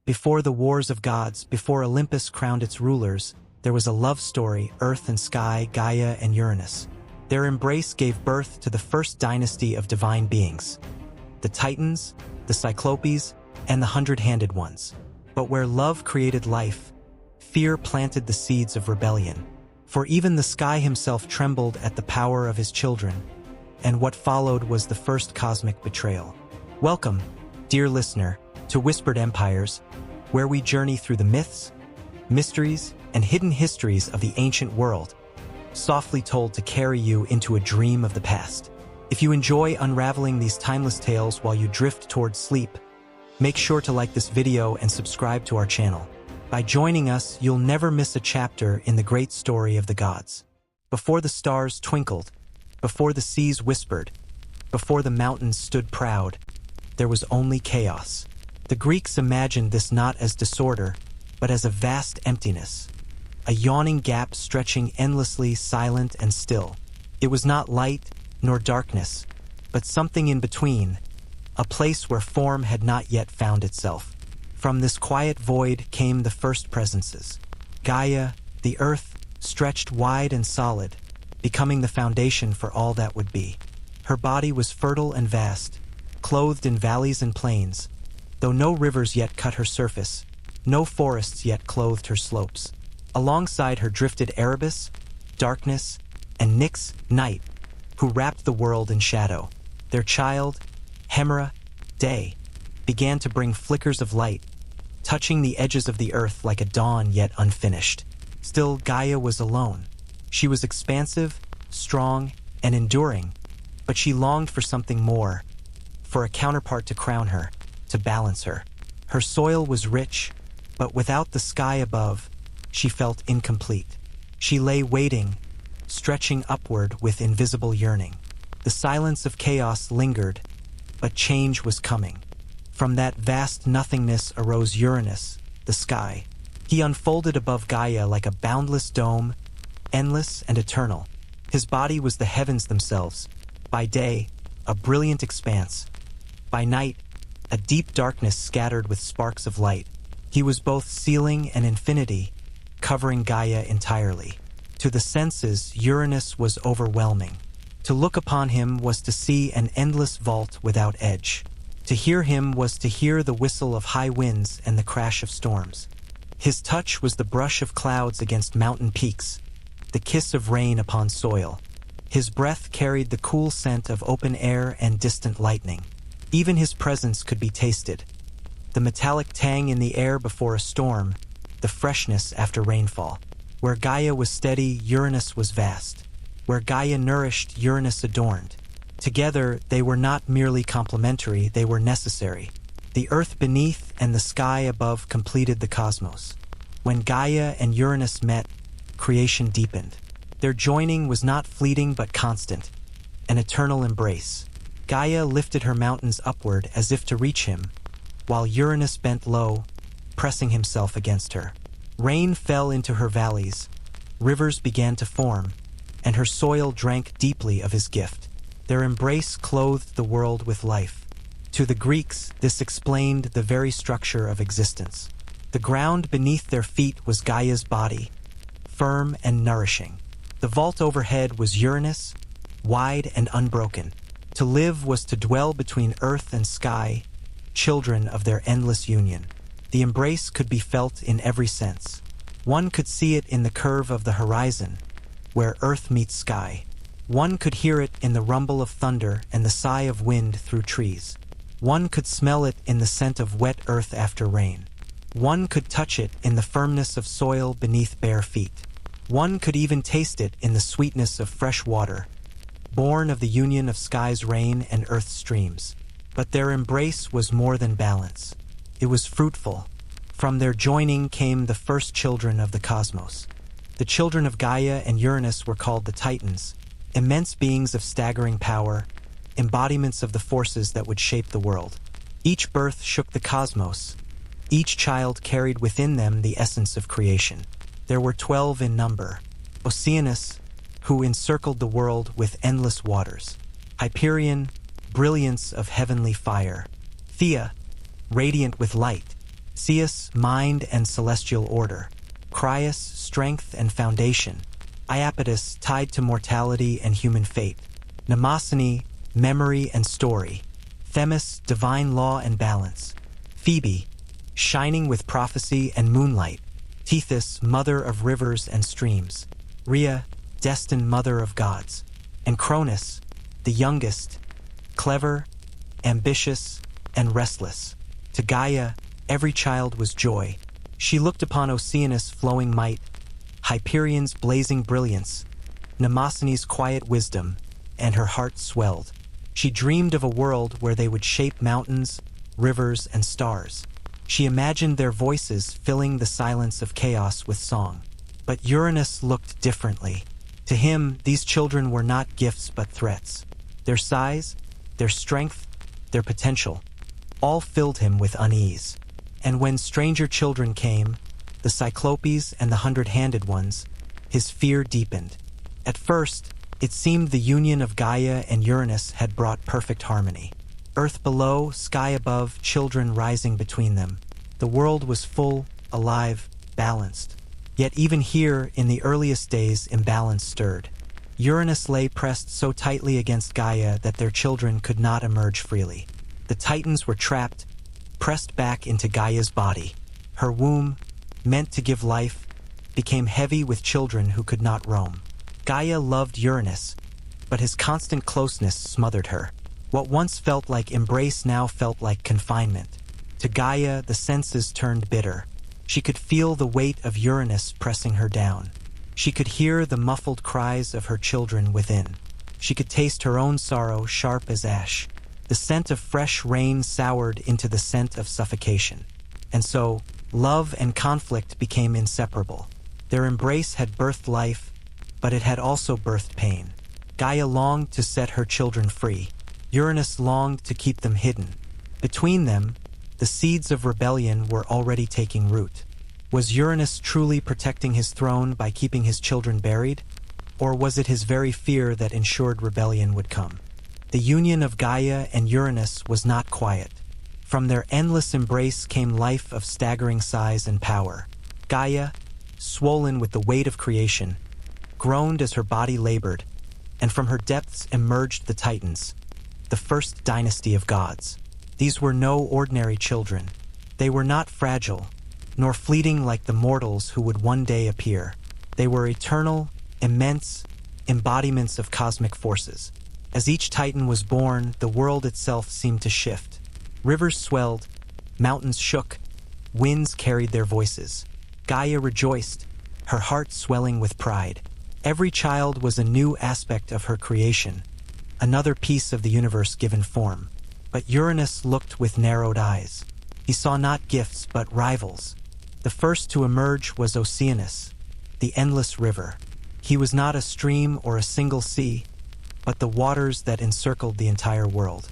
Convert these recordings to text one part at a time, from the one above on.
Before the wars of gods, before Olympus crowned its rulers, there was a love story, Earth and sky, Gaia and Uranus. Their embrace gave birth to the first dynasty of divine beings, the Titans, the Cyclopes, and the hundred-handed ones. But where love created life, fear planted the seeds of rebellion. For even the sky himself trembled at the power of his children, and what followed was the first cosmic betrayal. Welcome, dear listener, to Whispered Empires, where we journey through the myths, mysteries, and hidden histories of the ancient world, softly told to carry you into a dream of the past. If you enjoy unraveling these timeless tales while you drift towards sleep, make sure to like this video and subscribe to our channel. By joining us, you'll never miss a chapter in the great story of the gods. Before the stars twinkled, before the seas whispered, before the mountains stood proud, there was only chaos. The Greeks imagined this not as disorder, but as a vast emptiness, a yawning gap stretching endlessly, silent and still. It was not light nor darkness, but something in between, a place where form had not yet found itself. From this quiet void came the first presences. Gaia, the earth, stretched wide and solid, becoming the foundation for all that would be. Her body was fertile and vast, clothed in valleys and plains, though no rivers yet cut her surface, no forests yet clothed her slopes. Alongside her drifted Erebus, darkness, and Nyx, night, who wrapped the world in shadow. Their child, Hemera, day, began to bring flickers of light, touching the edges of the earth like a dawn yet unfinished. Still, Gaia was alone. She was expansive, strong, and enduring, but she longed for something more, for a counterpart to crown her, to balance her. Her soil was rich, but without the sky above, she felt incomplete. She lay waiting, stretching upward with invisible yearning. The silence of chaos lingered, but change was coming. From that vast nothingness arose Uranus, the sky. He unfolded above Gaia like a boundless dome, endless and eternal. His body was the heavens themselves. By day, a brilliant expanse. By night, a deep darkness scattered with sparks of light. He was both ceiling and infinity, covering Gaia entirely. To the senses, Uranus was overwhelming. To look upon him was to see an endless vault without edge. To hear him was to hear the whistle of high winds and the crash of storms. His touch was the brush of clouds against mountain peaks, the kiss of rain upon soil. His breath carried the cool scent of open air and distant lightning. Even his presence could be tasted. The metallic tang in the air before a storm, the freshness after rainfall. Where Gaia was steady, Uranus was vast. Where Gaia nourished, Uranus adorned. Together, they were not merely complementary, they were necessary. The earth beneath and the sky above completed the cosmos. When Gaia and Uranus met, creation deepened. Their joining was not fleeting but constant, an eternal embrace. Gaia lifted her mountains upward as if to reach him, while Uranus bent low, pressing himself against her. Rain fell into her valleys, rivers began to form, and her soil drank deeply of his gift. Their embrace clothed the world with life. To the Greeks, this explained the very structure of existence. The ground beneath their feet was Gaia's body, firm and nourishing. The vault overhead was Uranus, wide and unbroken. To live was to dwell between earth and sky, children of their endless union. The embrace could be felt in every sense. One could see it in the curve of the horizon, where earth meets sky. One could hear it in the rumble of thunder and the sigh of wind through trees. One could smell it in the scent of wet earth after rain. One could touch it in the firmness of soil beneath bare feet. One could even taste it in the sweetness of fresh water, born of the union of sky's rain and earth's streams. But their embrace was more than balance. It was fruitful. From their joining came the first children of the cosmos. The children of Gaia and Uranus were called the Titans, immense beings of staggering power, embodiments of the forces that would shape the world. Each birth shook the cosmos. Each child carried within them the essence of creation. There were 12 in number. Oceanus, who encircled the world with endless waters. Hyperion, brilliance of heavenly fire. Thea, radiant with light. Zeus, mind and celestial order. Cryus, strength and foundation. Iapetus, tied to mortality and human fate. Mnemosyne, memory and story. Themis, divine law and balance. Phoebe, shining with prophecy and moonlight. Tethys, mother of rivers and streams. Rhea, destined mother of gods. And Cronus, the youngest, clever, ambitious, and restless. To Gaia, every child was joy. She looked upon Oceanus' flowing might, Hyperion's blazing brilliance, Mnemosyne's quiet wisdom, and her heart swelled. She dreamed of a world where they would shape mountains, rivers, and stars. She imagined their voices filling the silence of chaos with song. But Uranus looked differently. To him, these children were not gifts but threats. Their size, their strength, their potential, all filled him with unease. And when stranger children came, the Cyclopes and the hundred-handed ones, his fear deepened. At first, it seemed the union of Gaia and Uranus had brought perfect harmony. Earth below, sky above, children rising between them. The world was full, alive, balanced. Yet even here, in the earliest days, imbalance stirred. Uranus lay pressed so tightly against Gaia that their children could not emerge freely. The Titans were trapped, pressed back into Gaia's body. Her womb, meant to give life, became heavy with children who could not roam. Gaia loved Uranus, but his constant closeness smothered her. What once felt like embrace now felt like confinement. To Gaia, the senses turned bitter. She could feel the weight of Uranus pressing her down. She could hear the muffled cries of her children within. She could taste her own sorrow sharp as ash. The scent of fresh rain soured into the scent of suffocation. And so, love and conflict became inseparable. Their embrace had birthed life, but it had also birthed pain. Gaia longed to set her children free. Uranus longed to keep them hidden. Between them, the seeds of rebellion were already taking root. Was Uranus truly protecting his throne by keeping his children buried? Or was it his very fear that ensured rebellion would come? The union of Gaia and Uranus was not quiet. From their endless embrace came life of staggering size and power. Gaia, swollen with the weight of creation, groaned as her body labored, and from her depths emerged the Titans, the first dynasty of gods. These were no ordinary children. They were not fragile, nor fleeting like the mortals who would one day appear. They were eternal, immense embodiments of cosmic forces. As each Titan was born, the world itself seemed to shift. Rivers swelled, mountains shook, winds carried their voices. Gaia rejoiced, her heart swelling with pride. Every child was a new aspect of her creation, another piece of the universe given form. But Uranus looked with narrowed eyes. He saw not gifts but rivals. The first to emerge was Oceanus, the endless river. He was not a stream or a single sea, but the waters that encircled the entire world.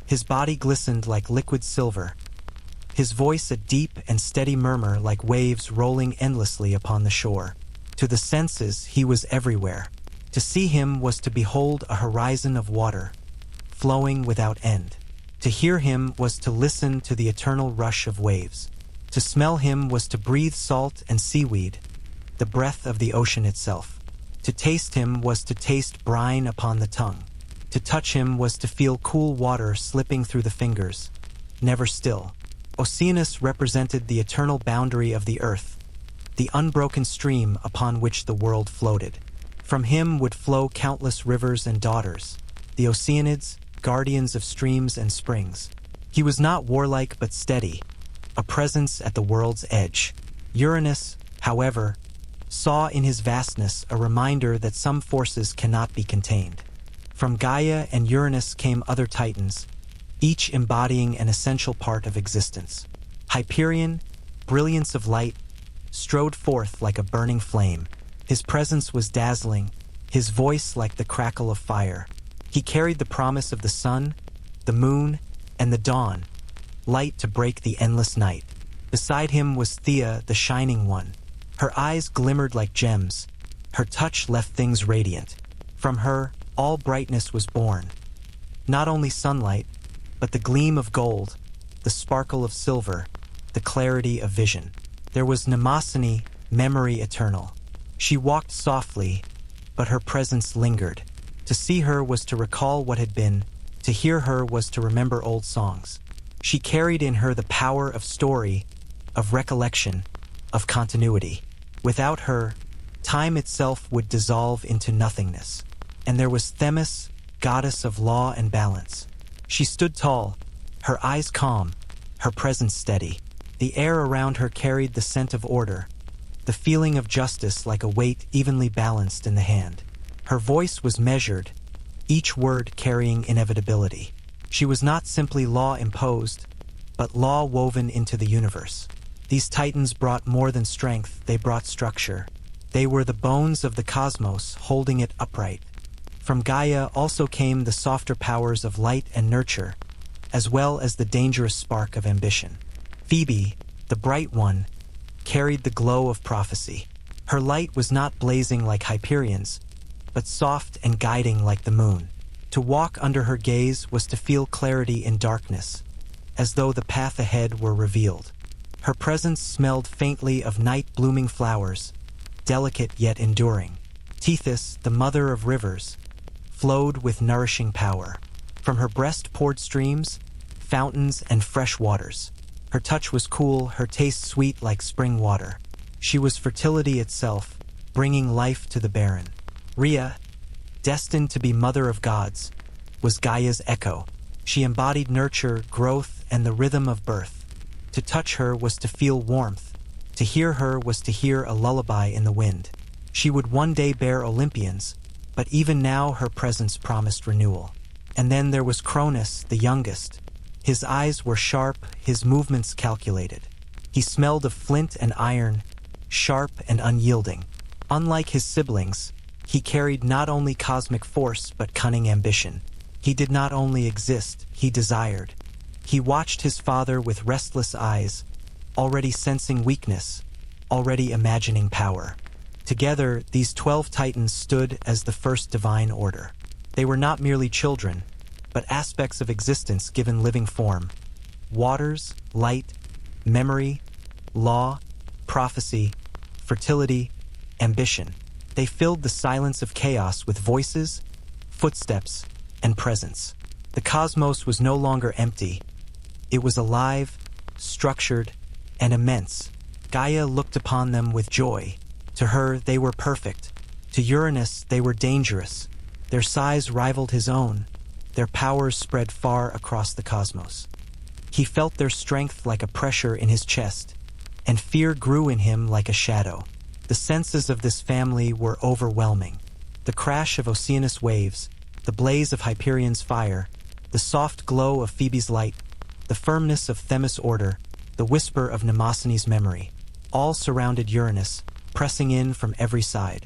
His body glistened like liquid silver, his voice a deep and steady murmur like waves rolling endlessly upon the shore. To the senses, he was everywhere. To see him was to behold a horizon of water, flowing without end. To hear him was to listen to the eternal rush of waves. To smell him was to breathe salt and seaweed, the breath of the ocean itself. To taste him was to taste brine upon the tongue. To touch him was to feel cool water slipping through the fingers, never still. Oceanus represented the eternal boundary of the earth, the unbroken stream upon which the world floated. From him would flow countless rivers and daughters, the Oceanids, guardians of streams and springs. He was not warlike but steady, a presence at the world's edge. Uranus, however, saw in his vastness a reminder that some forces cannot be contained. From Gaia and Uranus came other Titans, each embodying an essential part of existence. Hyperion, brilliance of light, strode forth like a burning flame. His presence was dazzling, his voice like the crackle of fire. He carried the promise of the sun, the moon, and the dawn, light to break the endless night. Beside him was Thea, the Shining One. Her eyes glimmered like gems, her touch left things radiant. From her, all brightness was born. Not only sunlight, but the gleam of gold, the sparkle of silver, the clarity of vision. There was Mnemosyne, memory eternal. She walked softly, but her presence lingered. To see her was to recall what had been, to hear her was to remember old songs. She carried in her the power of story, of recollection, of continuity. Without her, time itself would dissolve into nothingness. And there was Themis, goddess of law and balance. She stood tall, her eyes calm, her presence steady. The air around her carried the scent of order, the feeling of justice like a weight evenly balanced in the hand. Her voice was measured, each word carrying inevitability. She was not simply law imposed, but law woven into the universe. These titans brought more than strength, they brought structure. They were the bones of the cosmos, holding it upright. From Gaia also came the softer powers of light and nurture, as well as the dangerous spark of ambition. Phoebe, the bright one, carried the glow of prophecy. Her light was not blazing like Hyperion's, but soft and guiding like the moon. To walk under her gaze was to feel clarity in darkness, as though the path ahead were revealed. Her presence smelled faintly of night-blooming flowers, delicate yet enduring. Tethys, the mother of rivers, flowed with nourishing power. From her breast poured streams, fountains, and fresh waters. Her touch was cool, her taste sweet like spring water. She was fertility itself, bringing life to the barren. Rhea, destined to be mother of gods, was Gaia's echo. She embodied nurture, growth, and the rhythm of birth. To touch her was to feel warmth. To hear her was to hear a lullaby in the wind. She would one day bear Olympians, but even now her presence promised renewal. And then there was Cronus, the youngest. His eyes were sharp, his movements calculated. He smelled of flint and iron, sharp and unyielding. Unlike his siblings, he carried not only cosmic force but cunning ambition. He did not only exist, he desired. He watched his father with restless eyes, already sensing weakness, already imagining power. Together, these 12 titans stood as the first divine order. They were not merely children, but aspects of existence given living form. Waters, light, memory, law, prophecy, fertility, ambition. They filled the silence of chaos with voices, footsteps, and presence. The cosmos was no longer empty. It was alive, structured, and immense. Gaia looked upon them with joy. To her, they were perfect. To Uranus, they were dangerous. Their size rivaled his own. Their powers spread far across the cosmos. He felt their strength like a pressure in his chest, and fear grew in him like a shadow. The senses of this family were overwhelming. The crash of Oceanus' waves, the blaze of Hyperion's fire, the soft glow of Phoebe's light, the firmness of Themis' order, the whisper of Mnemosyne's memory, all surrounded Uranus, pressing in from every side.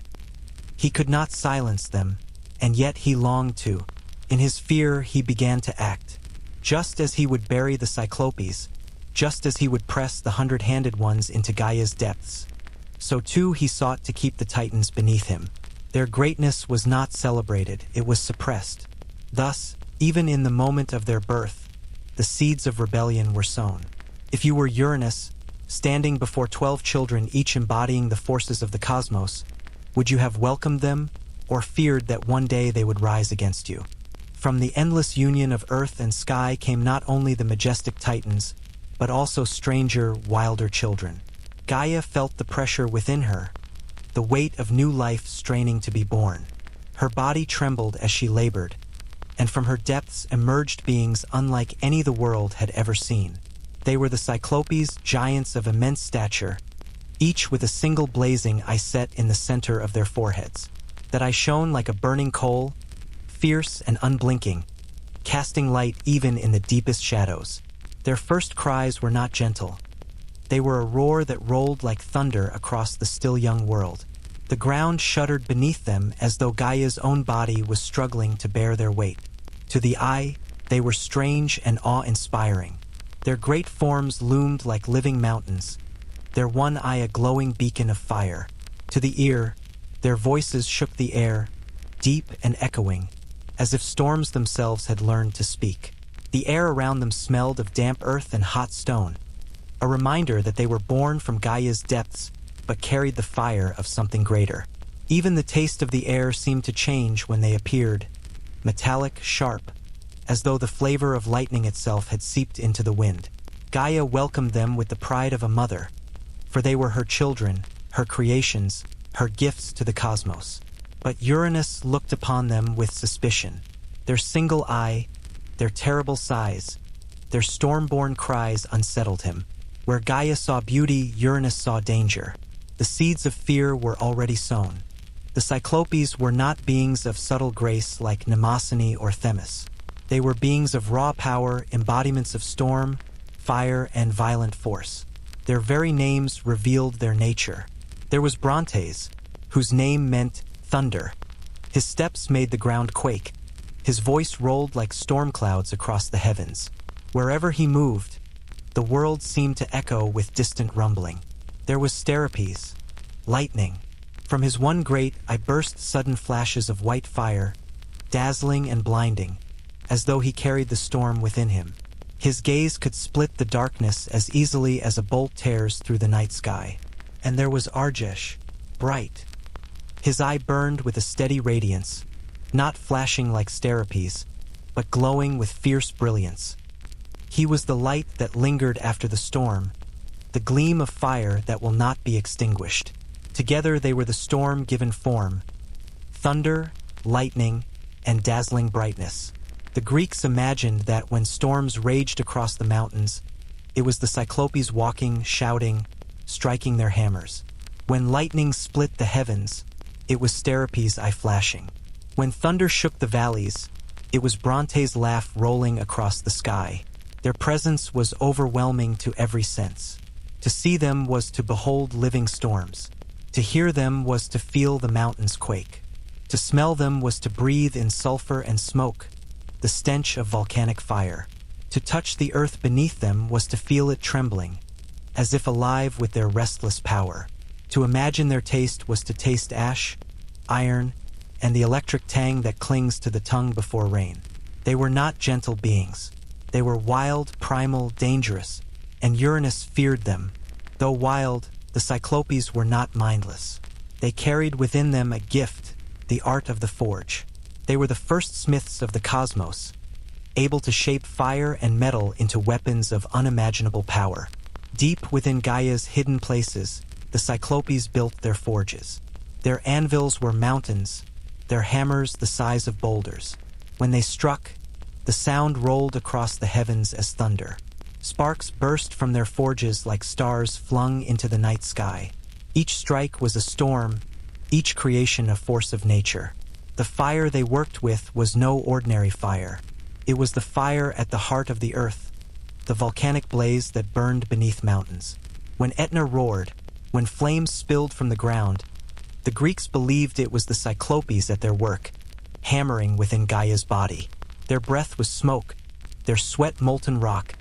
He could not silence them, and yet he longed to. In his fear, he began to act. Just as he would bury the Cyclopes, just as he would press the 100-handed ones into Gaia's depths, so too he sought to keep the titans beneath him. Their greatness was not celebrated, it was suppressed. Thus, even in the moment of their birth, the seeds of rebellion were sown. If you were Uranus, standing before 12 children each embodying the forces of the cosmos, would you have welcomed them, or feared that one day they would rise against you? From the endless union of earth and sky came not only the majestic titans, but also stranger, wilder children. Gaia felt the pressure within her, the weight of new life straining to be born. Her body trembled as she labored, and from her depths emerged beings unlike any the world had ever seen. They were the Cyclopes, giants of immense stature, each with a single blazing eye set in the center of their foreheads. That eye shone like a burning coal, fierce and unblinking, casting light even in the deepest shadows. Their first cries were not gentle. They were a roar that rolled like thunder across the still young world. The ground shuddered beneath them as though Gaia's own body was struggling to bear their weight. To the eye, they were strange and awe-inspiring. Their great forms loomed like living mountains, their one eye a glowing beacon of fire. To the ear, their voices shook the air, deep and echoing, as if storms themselves had learned to speak. The air around them smelled of damp earth and hot stone, a reminder that they were born from Gaia's depths but carried the fire of something greater. Even the taste of the air seemed to change when they appeared, metallic, sharp, as though the flavor of lightning itself had seeped into the wind. Gaia welcomed them with the pride of a mother, for they were her children, her creations, her gifts to the cosmos. But Uranus looked upon them with suspicion. Their single eye, their terrible size, their storm-born cries unsettled him. Where Gaia saw beauty, Uranus saw danger. The seeds of fear were already sown. The Cyclopes were not beings of subtle grace like Mnemosyne or Themis. They were beings of raw power, embodiments of storm, fire, and violent force. Their very names revealed their nature. There was Brontes, whose name meant thunder. His steps made the ground quake. His voice rolled like storm clouds across the heavens. Wherever he moved, the world seemed to echo with distant rumbling. There was Steropes, lightning. From his one great eye burst sudden flashes of white fire, dazzling and blinding, as though he carried the storm within him. His gaze could split the darkness as easily as a bolt tears through the night sky. And there was Argesh, bright. His eye burned with a steady radiance, not flashing like Steropes, but glowing with fierce brilliance. He was the light that lingered after the storm, the gleam of fire that will not be extinguished. Together they were the storm given form, thunder, lightning, and dazzling brightness. The Greeks imagined that when storms raged across the mountains, it was the Cyclopes walking, shouting, striking their hammers. When lightning split the heavens, it was Steropes' eye flashing. When thunder shook the valleys, it was Brontes' laugh rolling across the sky. Their presence was overwhelming to every sense. To see them was to behold living storms. To hear them was to feel the mountains quake. To smell them was to breathe in sulfur and smoke, the stench of volcanic fire. To touch the earth beneath them was to feel it trembling, as if alive with their restless power. To imagine their taste was to taste ash, iron, and the electric tang that clings to the tongue before rain. They were not gentle beings. They were wild, primal, dangerous, and Uranus feared them. Though wild, the Cyclopes were not mindless. They carried within them a gift, the art of the forge. They were the first smiths of the cosmos, able to shape fire and metal into weapons of unimaginable power. Deep within Gaia's hidden places, the Cyclopes built their forges. Their anvils were mountains, their hammers the size of boulders. When they struck, the sound rolled across the heavens as thunder. Sparks burst from their forges like stars flung into the night sky. Each strike was a storm, each creation a force of nature. The fire they worked with was no ordinary fire. It was the fire at the heart of the earth, the volcanic blaze that burned beneath mountains. When Etna roared, when flames spilled from the ground, the Greeks believed it was the Cyclopes at their work, hammering within Gaia's body. Their breath was smoke, their sweat molten rock,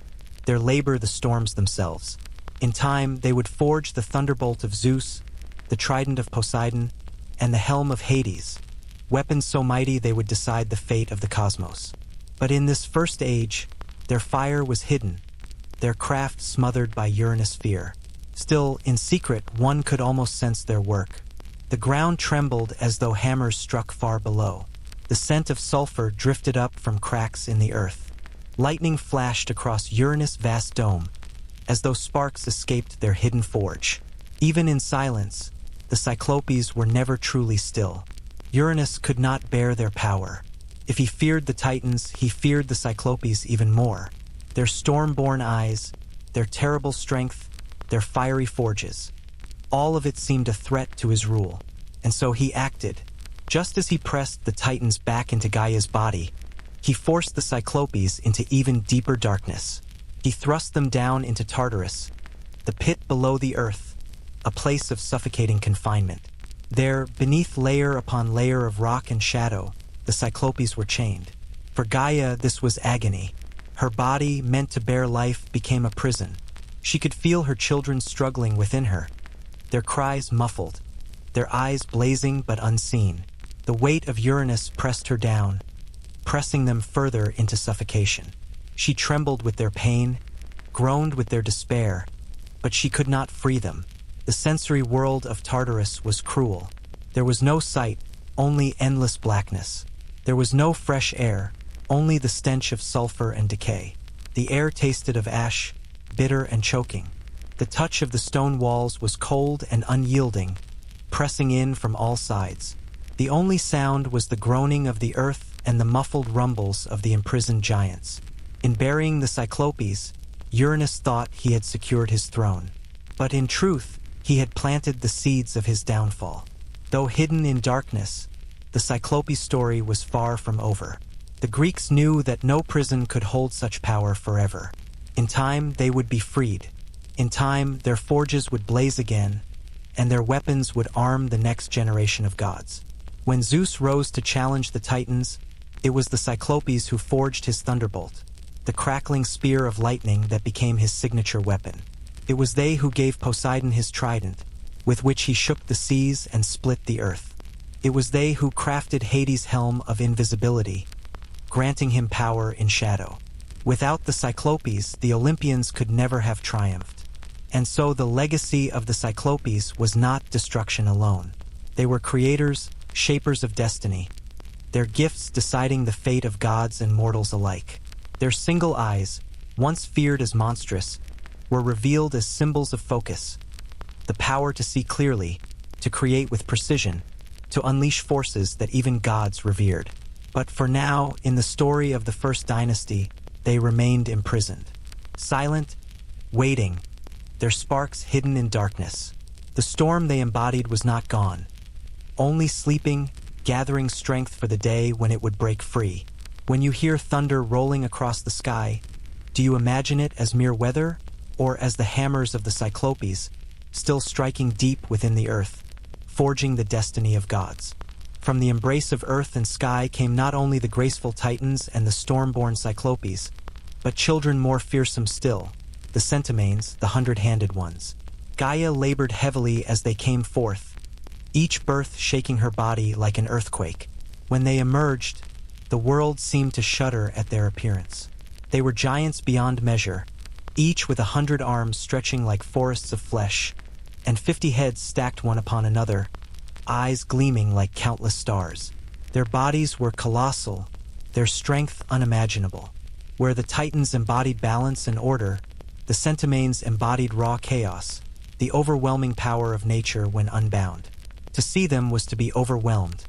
their labor the storms themselves. In time, they would forge the thunderbolt of Zeus, the trident of Poseidon, and the helm of Hades, weapons so mighty they would decide the fate of the cosmos. But in this first age, their fire was hidden, their craft smothered by Uranus' fear. Still, in secret, one could almost sense their work. The ground trembled as though hammers struck far below. The scent of sulfur drifted up from cracks in the earth. Lightning flashed across Uranus' vast dome, as though sparks escaped their hidden forge. Even in silence, the Cyclopes were never truly still. Uranus could not bear their power. If he feared the Titans, he feared the Cyclopes even more. Their storm-born eyes, their terrible strength, their fiery forges. All of it seemed a threat to his rule. And so he acted. Just as he pressed the Titans back into Gaia's body, he forced the Cyclopes into even deeper darkness. He thrust them down into Tartarus, the pit below the earth, a place of suffocating confinement. There, beneath layer upon layer of rock and shadow, the Cyclopes were chained. For Gaia, this was agony. Her body, meant to bear life, became a prison. She could feel her children struggling within her, their cries muffled, their eyes blazing but unseen. The weight of Uranus pressed her down, pressing them further into suffocation. She trembled with their pain, groaned with their despair, but she could not free them. The sensory world of Tartarus was cruel. There was no sight, only endless blackness. There was no fresh air, only the stench of sulfur and decay. The air tasted of ash, bitter and choking. The touch of the stone walls was cold and unyielding, pressing in from all sides. The only sound was the groaning of the earth and the muffled rumbles of the imprisoned giants. In burying the Cyclopes, Uranus thought he had secured his throne. But in truth, he had planted the seeds of his downfall. Though hidden in darkness, the Cyclopes story was far from over. The Greeks knew that no prison could hold such power forever. In time, they would be freed. In time, their forges would blaze again, and their weapons would arm the next generation of gods. When Zeus rose to challenge the Titans, it was the Cyclopes who forged his thunderbolt, the crackling spear of lightning that became his signature weapon. It was they who gave Poseidon his trident, with which he shook the seas and split the earth. It was they who crafted Hades' helm of invisibility, granting him power in shadow. Without the Cyclopes, the Olympians could never have triumphed. And so the legacy of the Cyclopes was not destruction alone. They were creators, shapers of destiny, their gifts deciding the fate of gods and mortals alike. Their single eyes, once feared as monstrous, were revealed as symbols of focus, the power to see clearly, to create with precision, to unleash forces that even gods revered. But for now, in the story of the first dynasty, they remained imprisoned, silent, waiting, their sparks hidden in darkness. The storm they embodied was not gone, only sleeping, gathering strength for the day when it would break free. When you hear thunder rolling across the sky, do you imagine it as mere weather, or as the hammers of the Cyclopes, still striking deep within the earth, forging the destiny of gods? From the embrace of earth and sky came not only the graceful Titans and the storm-born Cyclopes, but children more fearsome still, the Centimanes, the hundred-handed ones. Gaia labored heavily as they came forth, each birth shaking her body like an earthquake. When they emerged, the world seemed to shudder at their appearance. They were giants beyond measure, each with 100 arms stretching like forests of flesh, and 50 heads stacked one upon another, eyes gleaming like countless stars. Their bodies were colossal, their strength unimaginable. Where the Titans embodied balance and order, the Centimanes embodied raw chaos, the overwhelming power of nature when unbound. To see them was to be overwhelmed.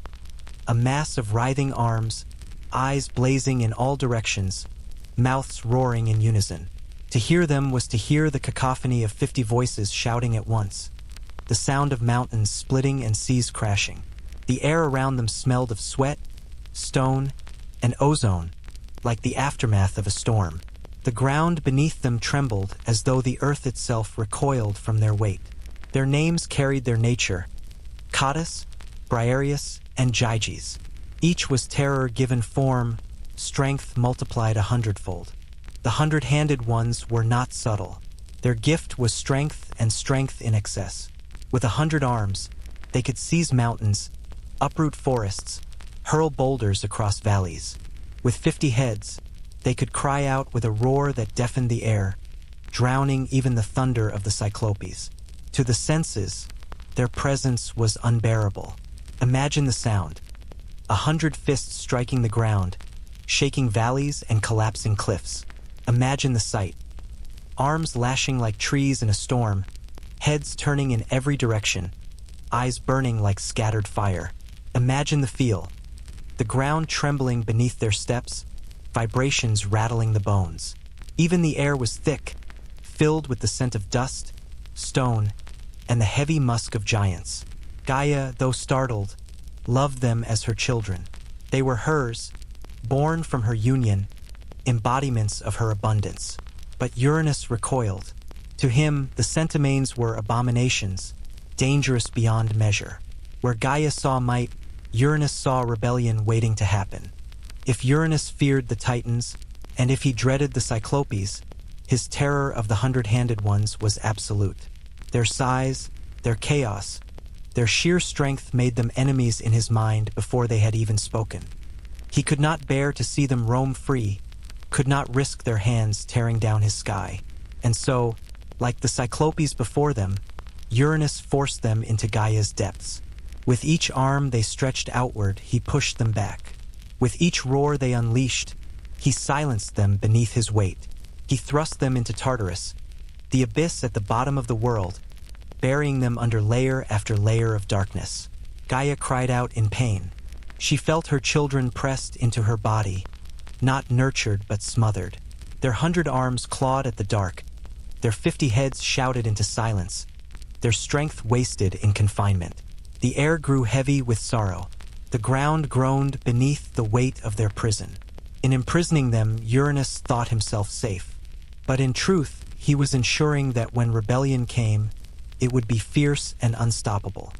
A mass of writhing arms, eyes blazing in all directions, mouths roaring in unison. To hear them was to hear the cacophony of 50 voices shouting at once, the sound of mountains splitting and seas crashing. The air around them smelled of sweat, stone, and ozone, like the aftermath of a storm. The ground beneath them trembled as though the earth itself recoiled from their weight. Their names carried their nature: Cottus, Briareus, and Gyges. Each was terror given form, strength multiplied 100-fold. The hundred-handed ones were not subtle. Their gift was strength and strength in excess. With 100 arms, they could seize mountains, uproot forests, hurl boulders across valleys. With 50 heads, they could cry out with a roar that deafened the air, drowning even the thunder of the Cyclopes. To the senses, their presence was unbearable. Imagine the sound: 100 fists striking the ground, shaking valleys and collapsing cliffs. Imagine the sight: arms lashing like trees in a storm, heads turning in every direction, eyes burning like scattered fire. Imagine the feel: the ground trembling beneath their steps, vibrations rattling the bones. Even the air was thick, filled with the scent of dust, stone, and the heavy musk of giants. Gaia, though startled, loved them as her children. They were hers, born from her union, embodiments of her abundance. But Uranus recoiled. To him, the Centimanes were abominations, dangerous beyond measure. Where Gaia saw might, Uranus saw rebellion waiting to happen. If Uranus feared the Titans, and if he dreaded the Cyclopes, his terror of the hundred-handed ones was absolute. Their size, their chaos, their sheer strength made them enemies in his mind before they had even spoken. He could not bear to see them roam free, could not risk their hands tearing down his sky. And so, Like the Cyclopes before them, Uranus forced them into Gaia's depths. With each arm they stretched outward, he pushed them back. With each roar they unleashed, he silenced them beneath his weight. He thrust them into Tartarus, the abyss at the bottom of the world, burying them under layer after layer of darkness. Gaia cried out in pain. She felt her children pressed into her body, not nurtured but smothered. Their 100 arms clawed at the dark, their 50 heads shouted into silence, their strength wasted in confinement. The air grew heavy with sorrow. The ground groaned beneath the weight of their prison. In imprisoning them, Uranus thought himself safe. But in truth, he was ensuring that when rebellion came, it would be fierce and unstoppable.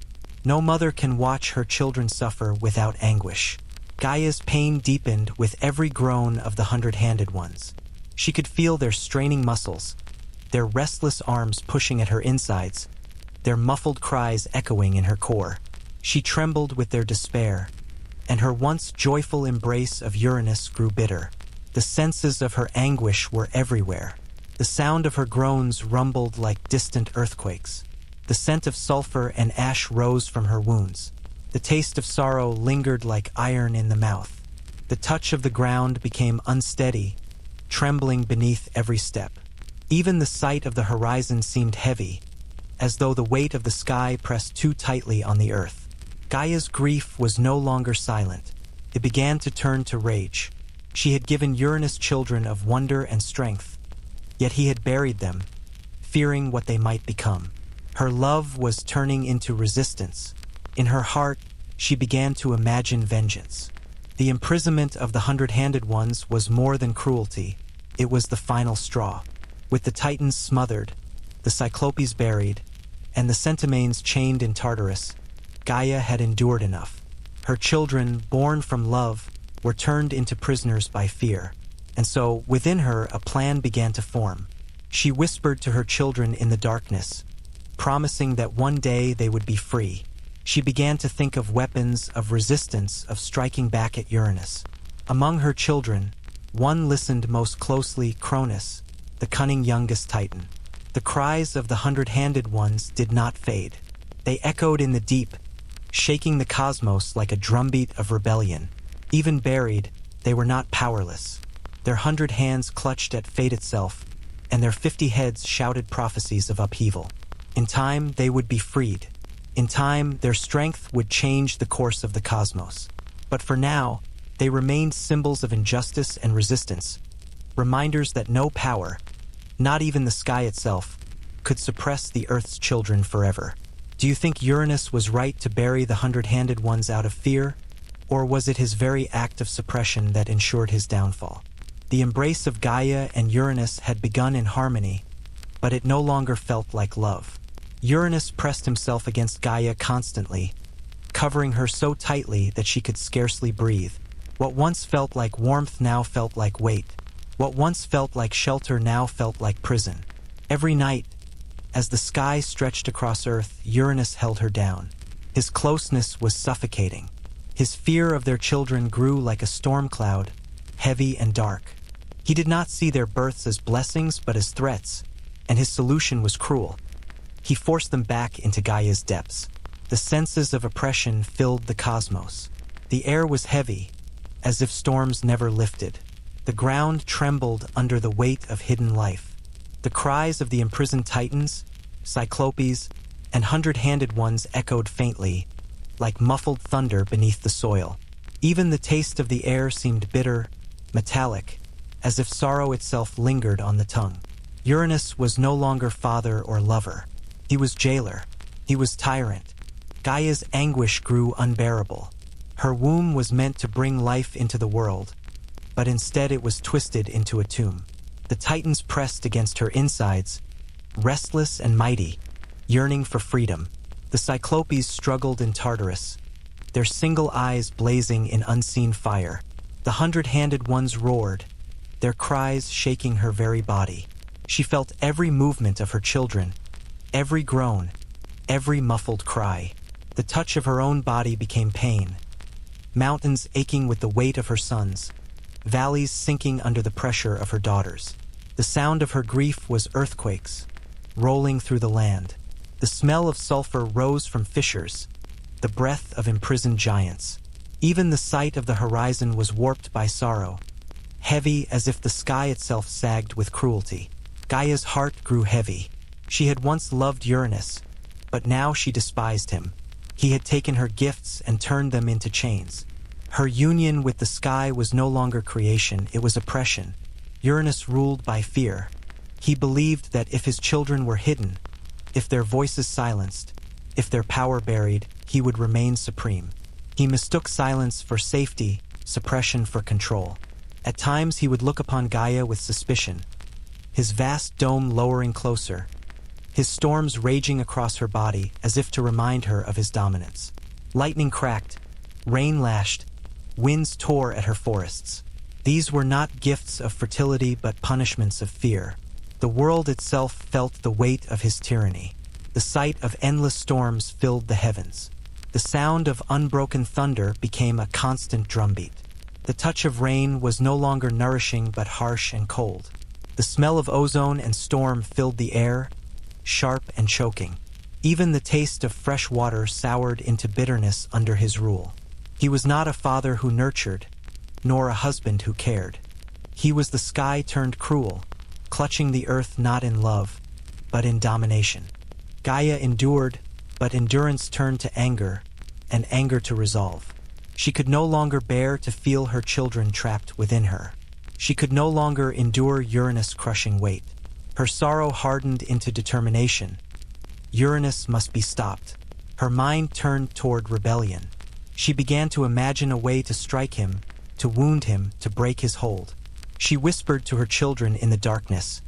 No mother can watch her children suffer without anguish. Gaia's pain deepened with every groan of the 100-handed ones. She could feel their straining muscles, their restless arms pushing at her insides, their muffled cries echoing in her core. She trembled with their despair, and her once joyful embrace of Uranus grew bitter. The senses of her anguish were everywhere. The sound of her groans rumbled like distant earthquakes. The scent of sulfur and ash rose from her wounds. The taste of sorrow lingered like iron in the mouth. The touch of the ground became unsteady, trembling beneath every step. Even the sight of the horizon seemed heavy, as though the weight of the sky pressed too tightly on the earth. Gaia's grief was no longer silent. It began to turn to rage. She had given Uranus children of wonder and strength, yet he had buried them, fearing what they might become. Her love was turning into resistance. In her heart, she began to imagine vengeance. The imprisonment of the 100-handed ones was more than cruelty. It was the final straw. With the Titans smothered, the Cyclopes buried, and the Centimanes chained in Tartarus, Gaia had endured enough. Her children, born from love, were turned into prisoners by fear. And so, within her, a plan began to form. She whispered to her children in the darkness, promising that one day they would be free. She began to think of weapons, of resistance, of striking back at Uranus. Among her children, one listened most closely, Cronus, the cunning youngest Titan. The cries of the 100-handed ones did not fade. They echoed in the deep, shaking the cosmos like a drumbeat of rebellion. Even buried, they were not powerless. Their 100 hands clutched at fate itself, and their 50 heads shouted prophecies of upheaval. In time, they would be freed. In time, their strength would change the course of the cosmos. But for now, they remained symbols of injustice and resistance, reminders that no power, not even the sky itself, could suppress the Earth's children forever. Do you think Uranus was right to bury the 100-handed ones out of fear, or was it his very act of suppression that ensured his downfall? The embrace of Gaia and Uranus had begun in harmony, but it no longer felt like love. Uranus pressed himself against Gaia constantly, covering her so tightly that she could scarcely breathe. What once felt like warmth now felt like weight. What once felt like shelter now felt like prison. Every night, as the sky stretched across Earth, Uranus held her down. His closeness was suffocating. His fear of their children grew like a storm cloud, heavy and dark. He did not see their births as blessings but as threats, and his solution was cruel. He forced them back into Gaia's depths. The senses of oppression filled the cosmos. The air was heavy, as if storms never lifted. The ground trembled under the weight of hidden life. The cries of the imprisoned Titans, Cyclopes, and 100-handed ones echoed faintly, like muffled thunder beneath the soil. Even the taste of the air seemed bitter, metallic, as if sorrow itself lingered on the tongue. Uranus was no longer father or lover. He was jailer. He was tyrant. Gaia's anguish grew unbearable. Her womb was meant to bring life into the world, but instead it was twisted into a tomb. The Titans pressed against her insides, restless and mighty, yearning for freedom. The Cyclopes struggled in Tartarus, their single eyes blazing in unseen fire. The 100-handed ones roared, their cries shaking her very body. She felt every movement of her children, every groan, every muffled cry. The touch of her own body became pain, mountains aching with the weight of her sons, valleys sinking under the pressure of her daughters. The sound of her grief was earthquakes, rolling through the land. The smell of sulfur rose from fissures, the breath of imprisoned giants. Even the sight of the horizon was warped by sorrow, heavy as if the sky itself sagged with cruelty. Gaia's heart grew heavy. She had once loved Uranus, but now she despised him. He had taken her gifts and turned them into chains. Her union with the sky was no longer creation, it was oppression. Uranus ruled by fear. He believed that if his children were hidden, if their voices silenced, if their power buried, he would remain supreme. He mistook silence for safety, suppression for control. At times he would look upon Gaia with suspicion, his vast dome lowering closer, his storms raging across her body as if to remind her of his dominance. Lightning cracked, rain lashed, winds tore at her forests. These were not gifts of fertility but punishments of fear. The world itself felt the weight of his tyranny. The sight of endless storms filled the heavens. The sound of unbroken thunder became a constant drumbeat. The touch of rain was no longer nourishing but harsh and cold. The smell of ozone and storm filled the air, sharp and choking. Even the taste of fresh water soured into bitterness under his rule. He was not a father who nurtured, nor a husband who cared. He was the sky turned cruel, clutching the earth not in love, but in domination. Gaia endured, but endurance turned to anger, and anger to resolve. She could no longer bear to feel her children trapped within her. She could no longer endure Uranus' crushing weight. Her sorrow hardened into determination. Uranus must be stopped. Her mind turned toward rebellion. She began to imagine a way to strike him, to wound him, to break his hold. She whispered to her children in the darkness,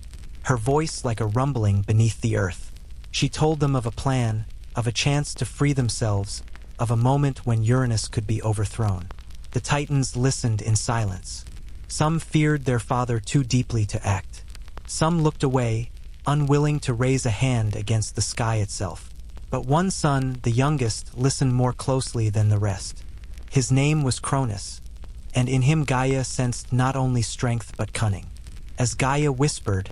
her voice like a rumbling beneath the earth. She told them of a plan, of a chance to free themselves, of a moment when Uranus could be overthrown. The Titans listened in silence. Some feared their father too deeply to act. Some looked away, unwilling to raise a hand against the sky itself. But one son, the youngest, listened more closely than the rest. His name was Cronus, and in him Gaia sensed not only strength but cunning. As Gaia whispered,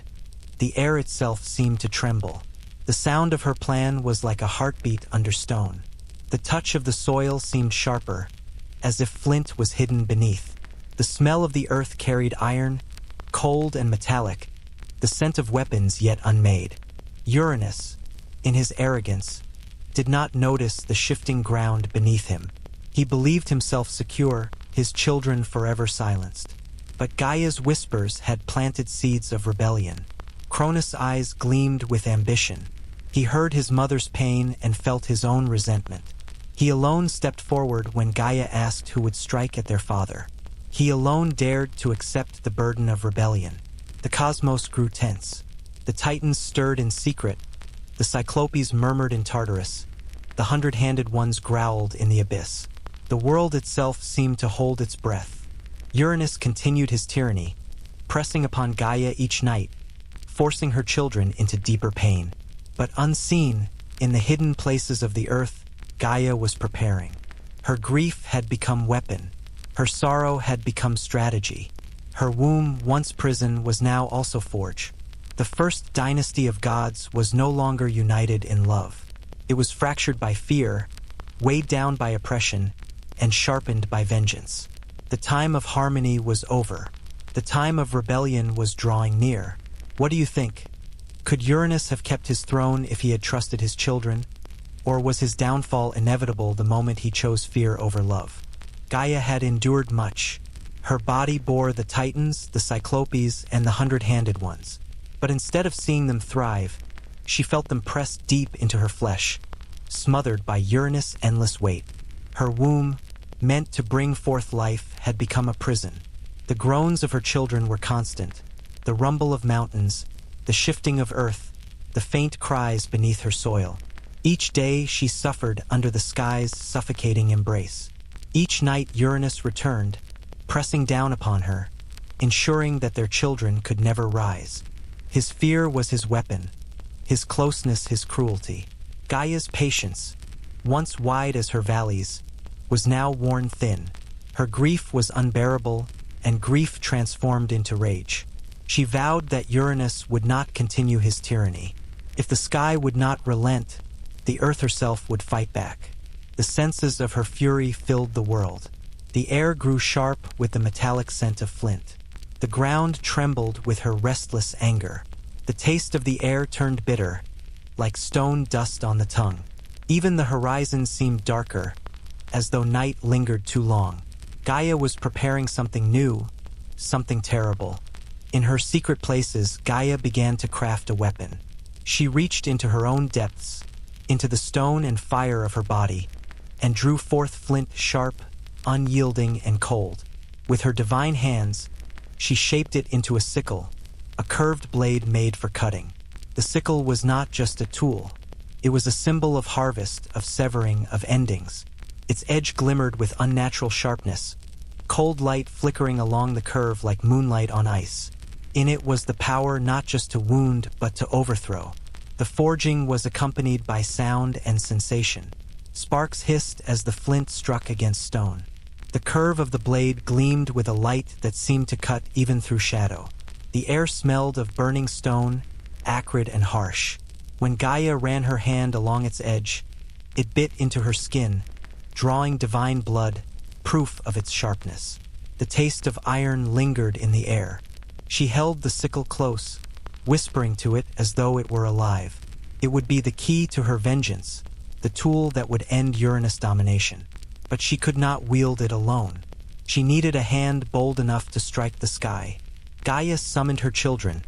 the air itself seemed to tremble. The sound of her plan was like a heartbeat under stone. The touch of the soil seemed sharper, as if flint was hidden beneath. The smell of the earth carried iron, cold and metallic, the scent of weapons yet unmade. Uranus, in his arrogance, did not notice the shifting ground beneath him. He believed himself secure, his children forever silenced. But Gaia's whispers had planted seeds of rebellion. Cronus' eyes gleamed with ambition. He heard his mother's pain and felt his own resentment. He alone stepped forward when Gaia asked who would strike at their father. He alone dared to accept the burden of rebellion. The cosmos grew tense. The Titans stirred in secret. The Cyclopes murmured in Tartarus. The hundred-handed ones growled in the abyss. The world itself seemed to hold its breath. Uranus continued his tyranny, pressing upon Gaia each night, forcing her children into deeper pain. But unseen, in the hidden places of the earth, Gaia was preparing. Her grief had become weapon. Her sorrow had become strategy. Her womb, once prison, was now also forge. The first dynasty of gods was no longer united in love. It was fractured by fear, weighed down by oppression, and sharpened by vengeance. The time of harmony was over. The time of rebellion was drawing near. What do you think? Could Uranus have kept his throne if he had trusted his children? Or was his downfall inevitable the moment he chose fear over love? Gaia had endured much. Her body bore the Titans, the Cyclopes, and the hundred-handed ones. But instead of seeing them thrive, she felt them press deep into her flesh, smothered by Uranus' endless weight. Her womb, meant to bring forth life, had become a prison. The groans of her children were constant, the rumble of mountains, the shifting of earth, the faint cries beneath her soil. Each day she suffered under the sky's suffocating embrace. Each night Uranus returned, pressing down upon her, ensuring that their children could never rise. His fear was his weapon, his closeness his cruelty. Gaia's patience, once wide as her valleys, was now worn thin. Her grief was unbearable, and grief transformed into rage. She vowed that Uranus would not continue his tyranny. If the sky would not relent, the earth herself would fight back. The senses of her fury filled the world. The air grew sharp with the metallic scent of flint. The ground trembled with her restless anger. The taste of the air turned bitter, like stone dust on the tongue. Even the horizon seemed darker, as though night lingered too long. Gaia was preparing something new, something terrible. In her secret places, Gaia began to craft a weapon. She reached into her own depths, into the stone and fire of her body, and drew forth flint sharp, unyielding, and cold. With her divine hands, she shaped it into a sickle, a curved blade made for cutting. The sickle was not just a tool. It was a symbol of harvest, of severing, of endings. Its edge glimmered with unnatural sharpness, cold light flickering along the curve like moonlight on ice. In it was the power not just to wound, but to overthrow. The forging was accompanied by sound and sensation. Sparks hissed as the flint struck against stone. The curve of the blade gleamed with a light that seemed to cut even through shadow. The air smelled of burning stone, acrid and harsh. When Gaia ran her hand along its edge, it bit into her skin, drawing divine blood, proof of its sharpness. The taste of iron lingered in the air. She held the sickle close, whispering to it as though it were alive. It would be the key to her vengeance, the tool that would end Uranus' domination. But she could not wield it alone. She needed a hand bold enough to strike the sky. Gaia summoned her children,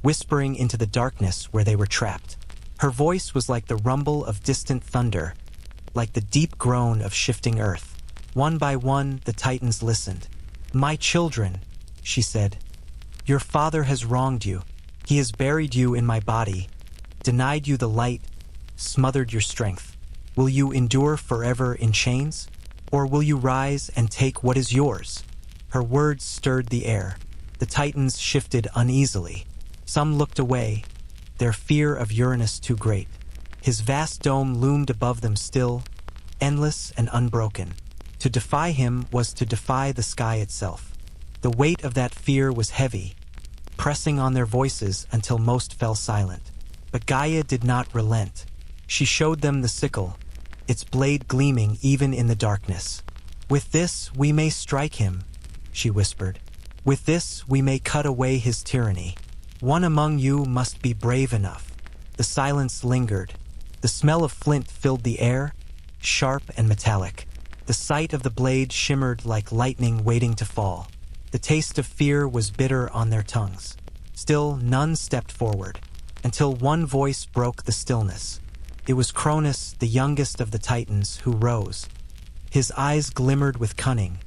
whispering into the darkness where they were trapped. Her voice was like the rumble of distant thunder, like the deep groan of shifting earth. One by one, the Titans listened. "My children," she said, "your father has wronged you. He has buried you in my body, denied you the light, smothered your strength. Will you endure forever in chains? Or will you rise and take what is yours?" Her words stirred the air. The Titans shifted uneasily. Some looked away, their fear of Uranus too great. His vast dome loomed above them still, endless and unbroken. To defy him was to defy the sky itself. The weight of that fear was heavy, pressing on their voices until most fell silent. But Gaia did not relent. She showed them the sickle, its blade gleaming even in the darkness. "With this we may strike him," she whispered. "With this we may cut away his tyranny. One among you must be brave enough." The silence lingered. The smell of flint filled the air, sharp and metallic. The sight of the blade shimmered like lightning waiting to fall. The taste of fear was bitter on their tongues. Still, none stepped forward, until one voice broke the stillness. It was Cronus, the youngest of the Titans, who rose. His eyes glimmered with cunning,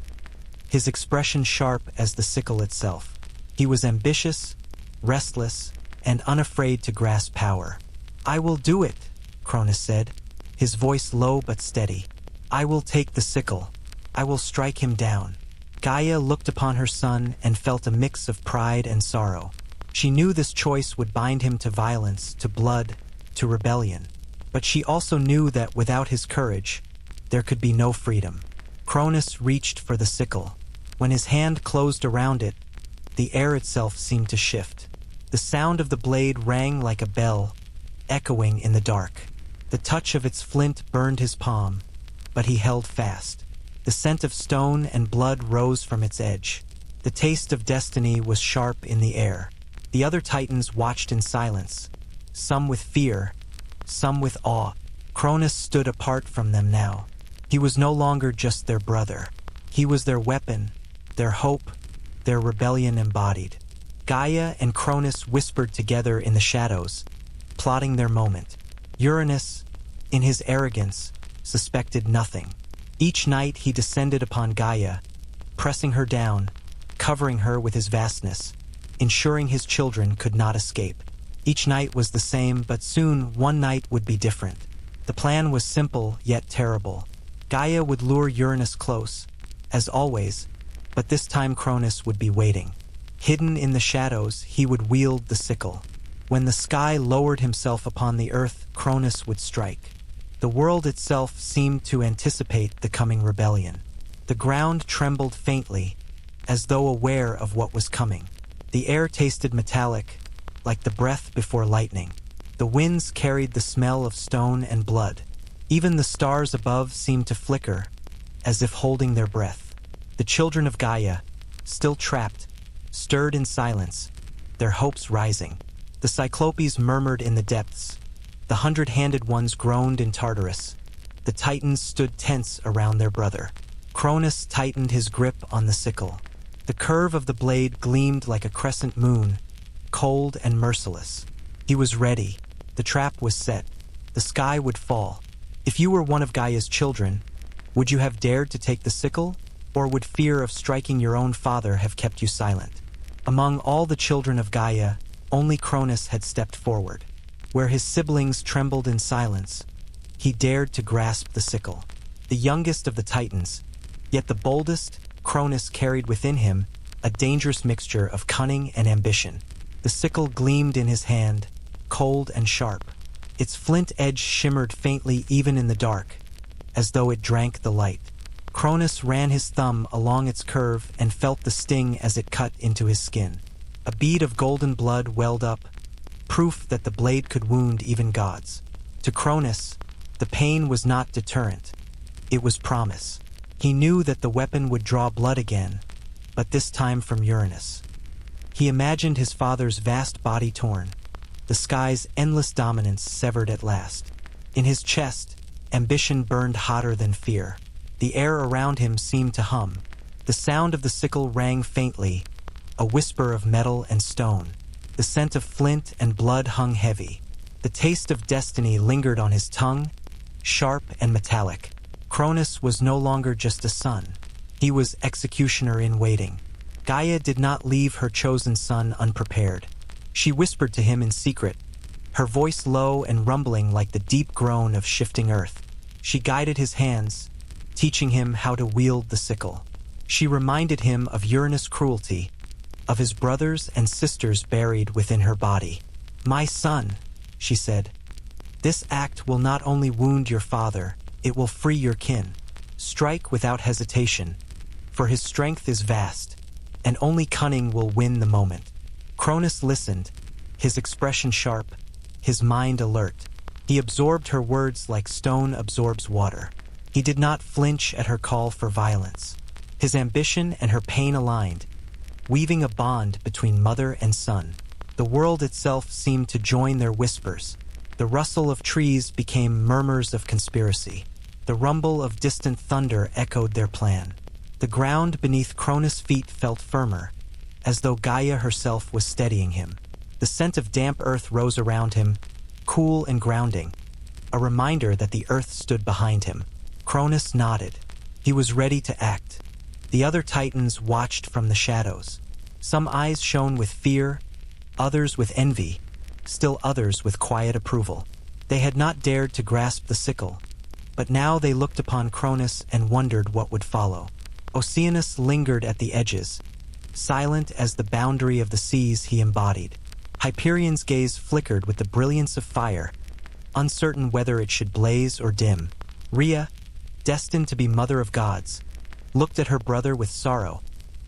his expression sharp as the sickle itself. He was ambitious, restless, and unafraid to grasp power. "I will do it," Cronus said, his voice low but steady. "I will take the sickle. I will strike him down." Gaia looked upon her son and felt a mix of pride and sorrow. She knew this choice would bind him to violence, to blood, to rebellion. But she also knew that without his courage, there could be no freedom. Cronus reached for the sickle. When his hand closed around it, the air itself seemed to shift. The sound of the blade rang like a bell, echoing in the dark. The touch of its flint burned his palm, but he held fast. The scent of stone and blood rose from its edge. The taste of destiny was sharp in the air. The other Titans watched in silence, some with fear, some with awe. Cronus stood apart from them now. He was no longer just their brother. He was their weapon, their hope, their rebellion embodied. Gaia and Cronus whispered together in the shadows, plotting their moment. Uranus, in his arrogance, suspected nothing. Each night he descended upon Gaia, pressing her down, covering her with his vastness, ensuring his children could not escape. Each night was the same, but soon one night would be different. The plan was simple yet terrible. Gaia would lure Uranus close, as always, but this time Cronus would be waiting. Hidden in the shadows, he would wield the sickle. When the sky lowered himself upon the earth, Cronus would strike. The world itself seemed to anticipate the coming rebellion. The ground trembled faintly, as though aware of what was coming. The air tasted metallic, like the breath before lightning. The winds carried the smell of stone and blood. Even the stars above seemed to flicker, as if holding their breath. The children of Gaia, still trapped, stirred in silence, their hopes rising. The Cyclopes murmured in the depths. The 100-handed ones groaned in Tartarus. The Titans stood tense around their brother. Cronus tightened his grip on the sickle. The curve of the blade gleamed like a crescent moon, cold and merciless. He was ready. The trap was set. The sky would fall. If you were one of Gaia's children, would you have dared to take the sickle, or would fear of striking your own father have kept you silent? Among all the children of Gaia, only Cronus had stepped forward. Where his siblings trembled in silence, he dared to grasp the sickle. The youngest of the Titans, yet the boldest, Cronus carried within him a dangerous mixture of cunning and ambition. The sickle gleamed in his hand, cold and sharp. Its flint edge shimmered faintly even in the dark, as though it drank the light. Cronus ran his thumb along its curve and felt the sting as it cut into his skin. A bead of golden blood welled up, proof that the blade could wound even gods. To Cronus, the pain was not deterrent. It was promise. He knew that the weapon would draw blood again, but this time from Uranus. He imagined his father's vast body torn, the sky's endless dominance severed at last. In his chest, ambition burned hotter than fear. The air around him seemed to hum. The sound of the sickle rang faintly, a whisper of metal and stone. The scent of flint and blood hung heavy. The taste of destiny lingered on his tongue, sharp and metallic. Cronus was no longer just a son. He was executioner in waiting. Gaia did not leave her chosen son unprepared. She whispered to him in secret, her voice low and rumbling like the deep groan of shifting earth. She guided his hands, teaching him how to wield the sickle. She reminded him of Uranus' cruelty, of his brothers and sisters buried within her body. "My son," she said, "this act will not only wound your father, it will free your kin. Strike without hesitation, for his strength is vast, and only cunning will win the moment." Cronus listened, his expression sharp, his mind alert. He absorbed her words like stone absorbs water. He did not flinch at her call for violence. His ambition and her pain aligned, weaving a bond between mother and son. The world itself seemed to join their whispers. The rustle of trees became murmurs of conspiracy. The rumble of distant thunder echoed their plan. The ground beneath Cronus' feet felt firmer, as though Gaia herself was steadying him. The scent of damp earth rose around him, cool and grounding, a reminder that the earth stood behind him. Cronus nodded. He was ready to act. The other Titans watched from the shadows. Some eyes shone with fear, others with envy, still others with quiet approval. They had not dared to grasp the sickle, but now they looked upon Cronus and wondered what would follow. Oceanus lingered at the edges, silent as the boundary of the seas he embodied. Hyperion's gaze flickered with the brilliance of fire, uncertain whether it should blaze or dim. Rhea, destined to be mother of gods, looked at her brother with sorrow,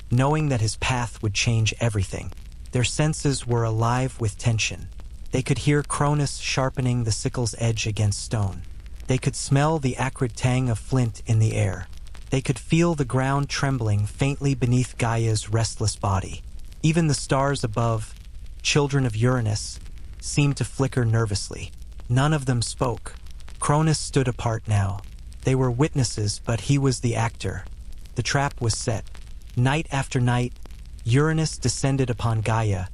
knowing that his path would change everything. Their senses were alive with tension. They could hear Cronus sharpening the sickle's edge against stone. They could smell the acrid tang of flint in the air. They could feel the ground trembling faintly beneath Gaia's restless body. Even the stars above, children of Uranus, seemed to flicker nervously. None of them spoke. Cronus stood apart now. They were witnesses, but he was the actor. The trap was set. Night after night, Uranus descended upon Gaia,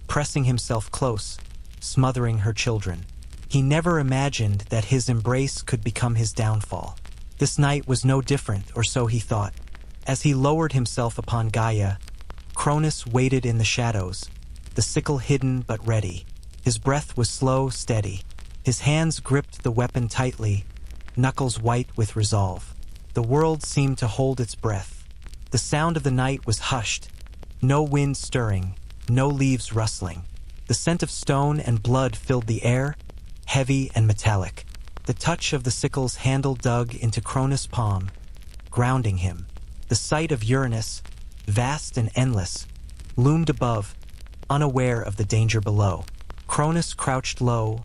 pressing himself close, smothering her children. He never imagined that his embrace could become his downfall. This night was no different, or so he thought. As he lowered himself upon Gaia, Cronus waited in the shadows, the sickle hidden but ready. His breath was slow, steady. His hands gripped the weapon tightly, knuckles white with resolve. The world seemed to hold its breath. The sound of the night was hushed, no wind stirring, no leaves rustling. The scent of stone and blood filled the air, heavy and metallic. The touch of the sickle's handle dug into Cronus' palm, grounding him. The sight of Uranus, vast and endless, loomed above, unaware of the danger below. Cronus crouched low,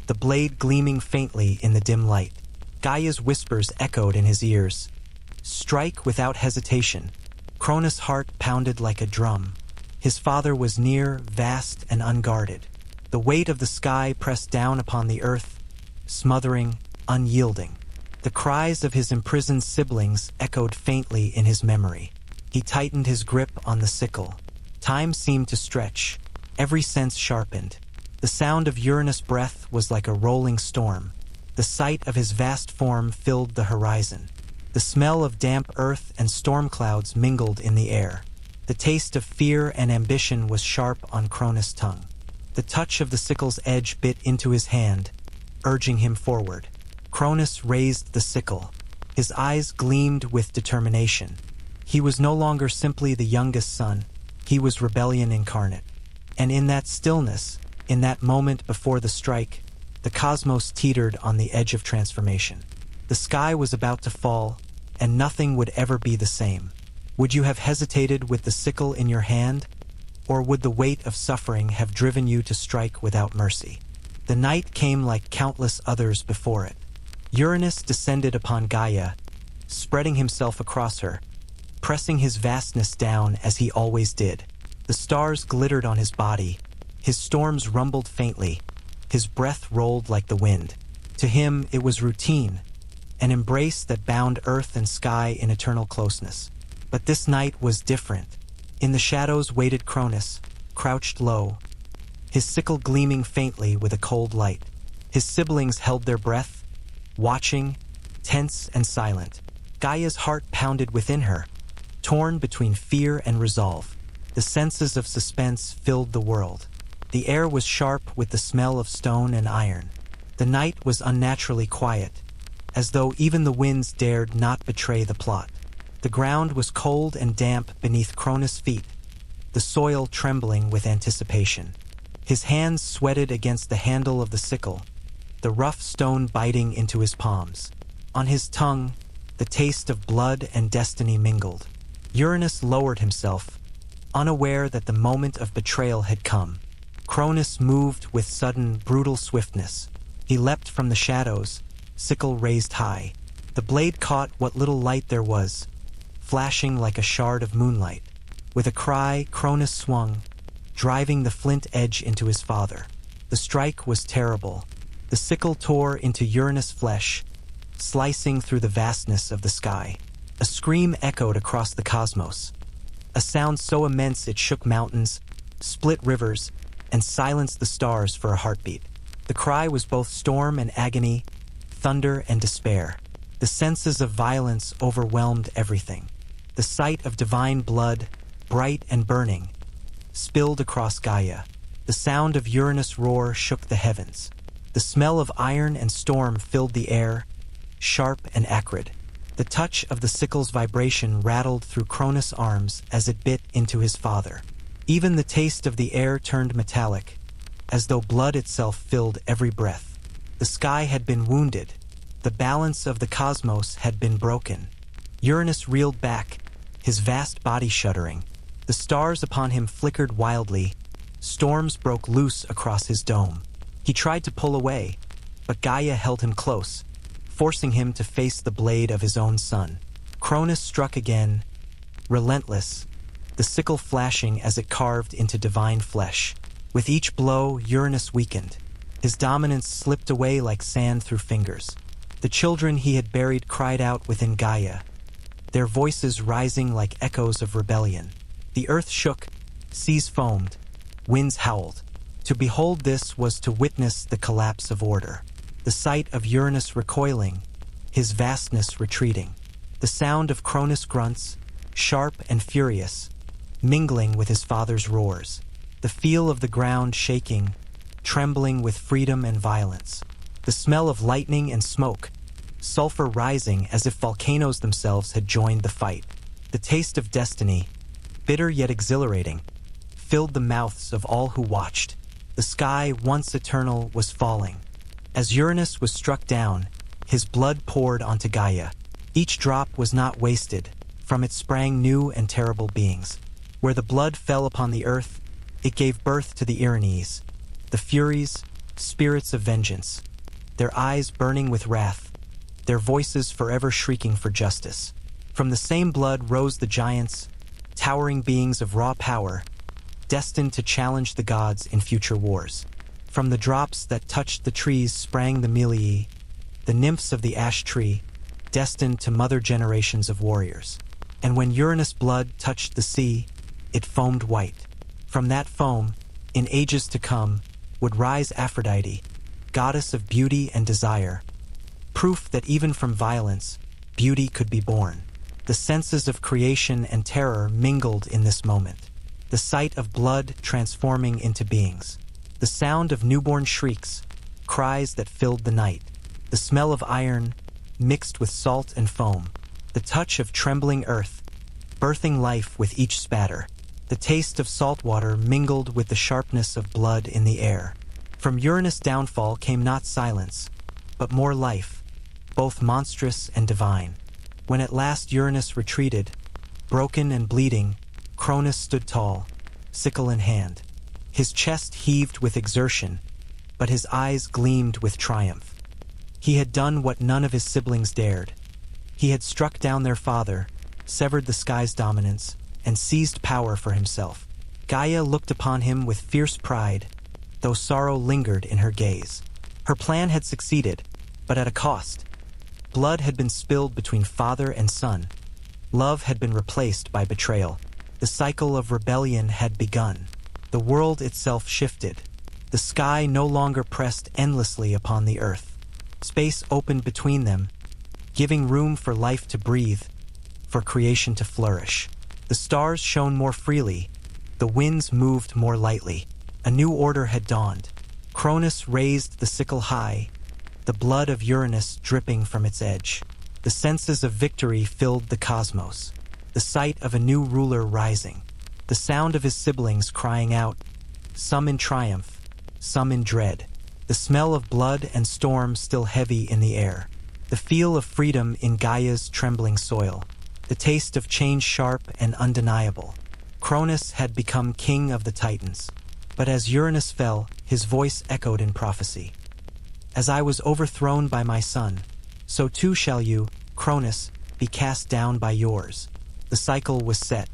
the blade gleaming faintly in the dim light. Gaia's whispers echoed in his ears. Strike without hesitation. Cronus' heart pounded like a drum. His father was near, vast and unguarded. The weight of the sky pressed down upon the earth, smothering, unyielding. The cries of his imprisoned siblings echoed faintly in his memory. He tightened his grip on the sickle. Time seemed to stretch, every sense sharpened. The sound of Uranus' breath was like a rolling storm. The sight of his vast form filled the horizon. The smell of damp earth and storm clouds mingled in the air. The taste of fear and ambition was sharp on Cronus' tongue. The touch of the sickle's edge bit into his hand, urging him forward. Cronus raised the sickle. His eyes gleamed with determination. He was no longer simply the youngest son. He was rebellion incarnate. And in that stillness, in that moment before the strike, the cosmos teetered on the edge of transformation. The sky was about to fall, and nothing would ever be the same. Would you have hesitated with the sickle in your hand? Or would the weight of suffering have driven you to strike without mercy? The night came like countless others before it. Uranus descended upon Gaia, spreading himself across her, pressing his vastness down as he always did. The stars glittered on his body, his storms rumbled faintly, his breath rolled like the wind. To him it was routine, an embrace that bound earth and sky in eternal closeness. But this night was different. In the shadows waited Cronus, crouched low, his sickle gleaming faintly with a cold light. His siblings held their breath, watching, tense and silent. Gaia's heart pounded within her, torn between fear and resolve. The senses of suspense filled the world. The air was sharp with the smell of stone and iron. The night was unnaturally quiet, as though even the winds dared not betray the plot. The ground was cold and damp beneath Cronus' feet, the soil trembling with anticipation. His hands sweated against the handle of the sickle, the rough stone biting into his palms. On his tongue, the taste of blood and destiny mingled. Uranus lowered himself, unaware that the moment of betrayal had come. Cronus moved with sudden, brutal swiftness. He leapt from the shadows, sickle raised high. The blade caught what little light there was, flashing like a shard of moonlight. With a cry, Cronus swung, driving the flint edge into his father. The strike was terrible. The sickle tore into Uranus' flesh, slicing through the vastness of the sky. A scream echoed across the cosmos, a sound so immense it shook mountains, split rivers, and silenced the stars for a heartbeat. The cry was both storm and agony, thunder and despair. The senses of violence overwhelmed everything. The sight of divine blood, bright and burning, spilled across Gaia. The sound of Uranus' roar shook the heavens. The smell of iron and storm filled the air, sharp and acrid. The touch of the sickle's vibration rattled through Cronus' arms as it bit into his father. Even the taste of the air turned metallic, as though blood itself filled every breath. The sky had been wounded. The balance of the cosmos had been broken. Uranus reeled back, his vast body shuddering. The stars upon him flickered wildly. Storms broke loose across his dome. He tried to pull away, but Gaia held him close, forcing him to face the blade of his own son. Cronus struck again, relentless, the sickle flashing as it carved into divine flesh. With each blow, Uranus weakened. His dominance slipped away like sand through fingers. The children he had buried cried out within Gaia, their voices rising like echoes of rebellion. The earth shook, seas foamed, winds howled. To behold this was to witness the collapse of order. The sight of Uranus recoiling, his vastness retreating. The sound of Cronus' grunts, sharp and furious, mingling with his father's roars. The feel of the ground shaking, trembling with freedom and violence. The smell of lightning and smoke, sulfur rising as if volcanoes themselves had joined the fight. The taste of destiny, bitter yet exhilarating, filled the mouths of all who watched. The sky, once eternal, was falling. As Uranus was struck down, his blood poured onto Gaia. Each drop was not wasted. From it sprang new and terrible beings. Where the blood fell upon the earth, it gave birth to the Uranese, the Furies, spirits of vengeance, their eyes burning with wrath, their voices forever shrieking for justice. From the same blood rose the giants, towering beings of raw power, destined to challenge the gods in future wars. From the drops that touched the trees sprang the Melii, the nymphs of the ash tree, destined to mother generations of warriors. And when Uranus' blood touched the sea, it foamed white. From that foam, in ages to come, would rise Aphrodite, goddess of beauty and desire, proof that even from violence, beauty could be born. The senses of creation and terror mingled in this moment. The sight of blood transforming into beings. The sound of newborn shrieks, cries that filled the night. The smell of iron mixed with salt and foam. The touch of trembling earth, birthing life with each spatter. The taste of salt water mingled with the sharpness of blood in the air. From Uranus' downfall came not silence, but more life, both monstrous and divine. When at last Uranus retreated, broken and bleeding, Cronus stood tall, sickle in hand. His chest heaved with exertion, but his eyes gleamed with triumph. He had done what none of his siblings dared. He had struck down their father, severed the sky's dominance, and seized power for himself. Gaia looked upon him with fierce pride, though sorrow lingered in her gaze. Her plan had succeeded, but at a cost. Blood had been spilled between father and son. Love had been replaced by betrayal. The cycle of rebellion had begun. The world itself shifted. The sky no longer pressed endlessly upon the earth. Space opened between them, giving room for life to breathe, for creation to flourish. The stars shone more freely. The winds moved more lightly. A new order had dawned. Cronus raised the sickle high, the blood of Uranus dripping from its edge. The senses of victory filled the cosmos. The sight of a new ruler rising. The sound of his siblings crying out, some in triumph, some in dread. The smell of blood and storm still heavy in the air. The feel of freedom in Gaia's trembling soil. The taste of change sharp and undeniable. Cronus had become king of the Titans. But as Uranus fell, his voice echoed in prophecy. As I was overthrown by my son, so too shall you, Cronus, be cast down by yours. The cycle was set.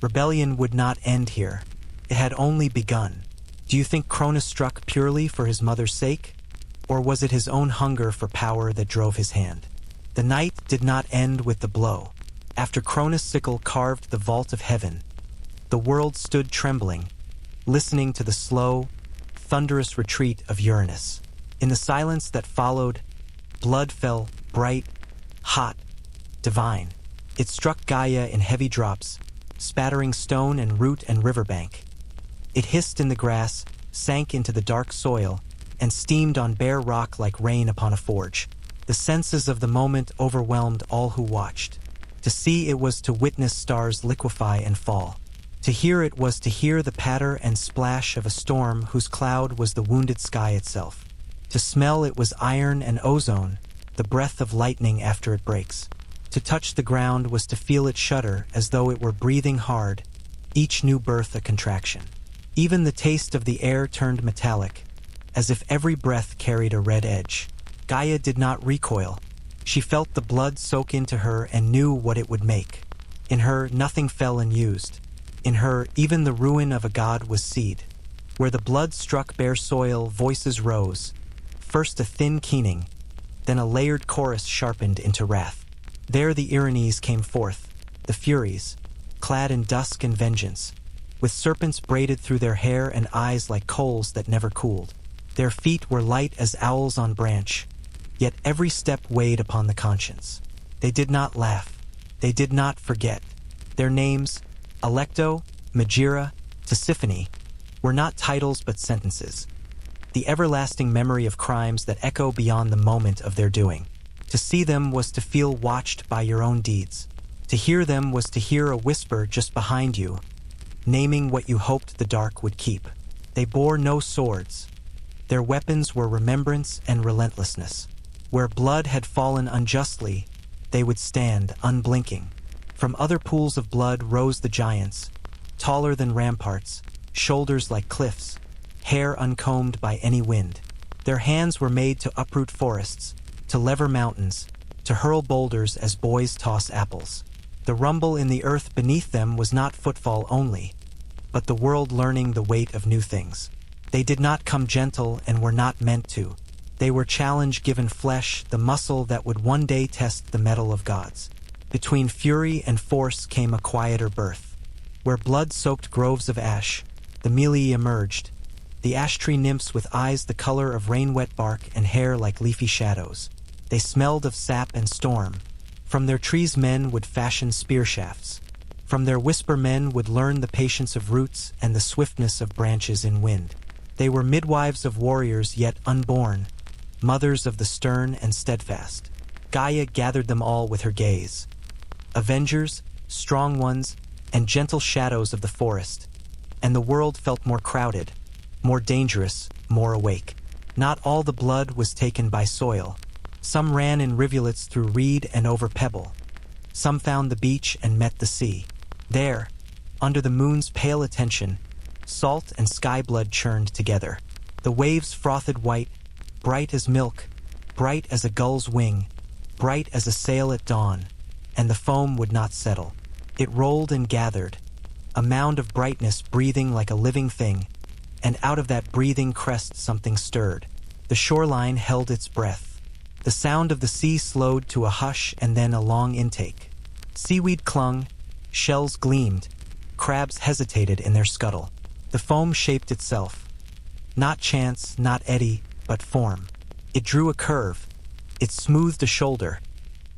Rebellion would not end here. It had only begun. Do you think Cronus struck purely for his mother's sake? Or was it his own hunger for power that drove his hand? The night did not end with the blow. After Cronus' sickle carved the vault of heaven, the world stood trembling, listening to the slow, thunderous retreat of Uranus. In the silence that followed, blood fell, bright, hot, divine. It struck Gaia in heavy drops, spattering stone and root and riverbank. It hissed in the grass, sank into the dark soil, and steamed on bare rock like rain upon a forge. The senses of the moment overwhelmed all who watched. To see it was to witness stars liquefy and fall. To hear it was to hear the patter and splash of a storm whose cloud was the wounded sky itself. To smell it was iron and ozone, the breath of lightning after it breaks. To touch the ground was to feel it shudder as though it were breathing hard, each new birth a contraction. Even the taste of the air turned metallic, as if every breath carried a red edge. Gaia did not recoil. She felt the blood soak into her and knew what it would make. In her, nothing fell unused. In her, even the ruin of a god was seed. Where the blood struck bare soil, voices rose. First a thin keening, then a layered chorus sharpened into wrath. There the Erinyes came forth, the Furies, clad in dusk and vengeance, with serpents braided through their hair and eyes like coals that never cooled. Their feet were light as owls on branch, yet every step weighed upon the conscience. They did not laugh. They did not forget. Their names, Alecto, Magira, Tisiphone, were not titles but sentences. The everlasting memory of crimes that echo beyond the moment of their doing. To see them was to feel watched by your own deeds. To hear them was to hear a whisper just behind you, naming what you hoped the dark would keep. They bore no swords. Their weapons were remembrance and relentlessness. Where blood had fallen unjustly, they would stand unblinking. From other pools of blood rose the giants, taller than ramparts, shoulders like cliffs, hair uncombed by any wind. Their hands were made to uproot forests, to lever mountains, to hurl boulders as boys toss apples. The rumble in the earth beneath them was not footfall only, but the world learning the weight of new things. They did not come gentle and were not meant to. They were challenge given flesh, the muscle that would one day test the mettle of gods. Between fury and force came a quieter birth. Where blood soaked groves of ash, the melee emerged, the ash tree nymphs with eyes the color of rain-wet bark and hair like leafy shadows. They smelled of sap and storm. From their trees men would fashion spear shafts. From their whisper men would learn the patience of roots and the swiftness of branches in wind. They were midwives of warriors yet unborn, mothers of the stern and steadfast. Gaia gathered them all with her gaze. Avengers, strong ones, and gentle shadows of the forest. And the world felt more crowded, more dangerous, more awake. Not all the blood was taken by soil. Some ran in rivulets through reed and over pebble. Some found the beach and met the sea. There, under the moon's pale attention, salt and sky blood churned together. The waves frothed white, bright as milk, bright as a gull's wing, bright as a sail at dawn, and the foam would not settle. It rolled and gathered, a mound of brightness breathing like a living thing, and out of that breathing crest something stirred. The shoreline held its breath. The sound of the sea slowed to a hush and then a long intake. Seaweed clung, shells gleamed, crabs hesitated in their scuttle. The foam shaped itself. Not chance, not eddy, but form. It drew a curve. It smoothed a shoulder.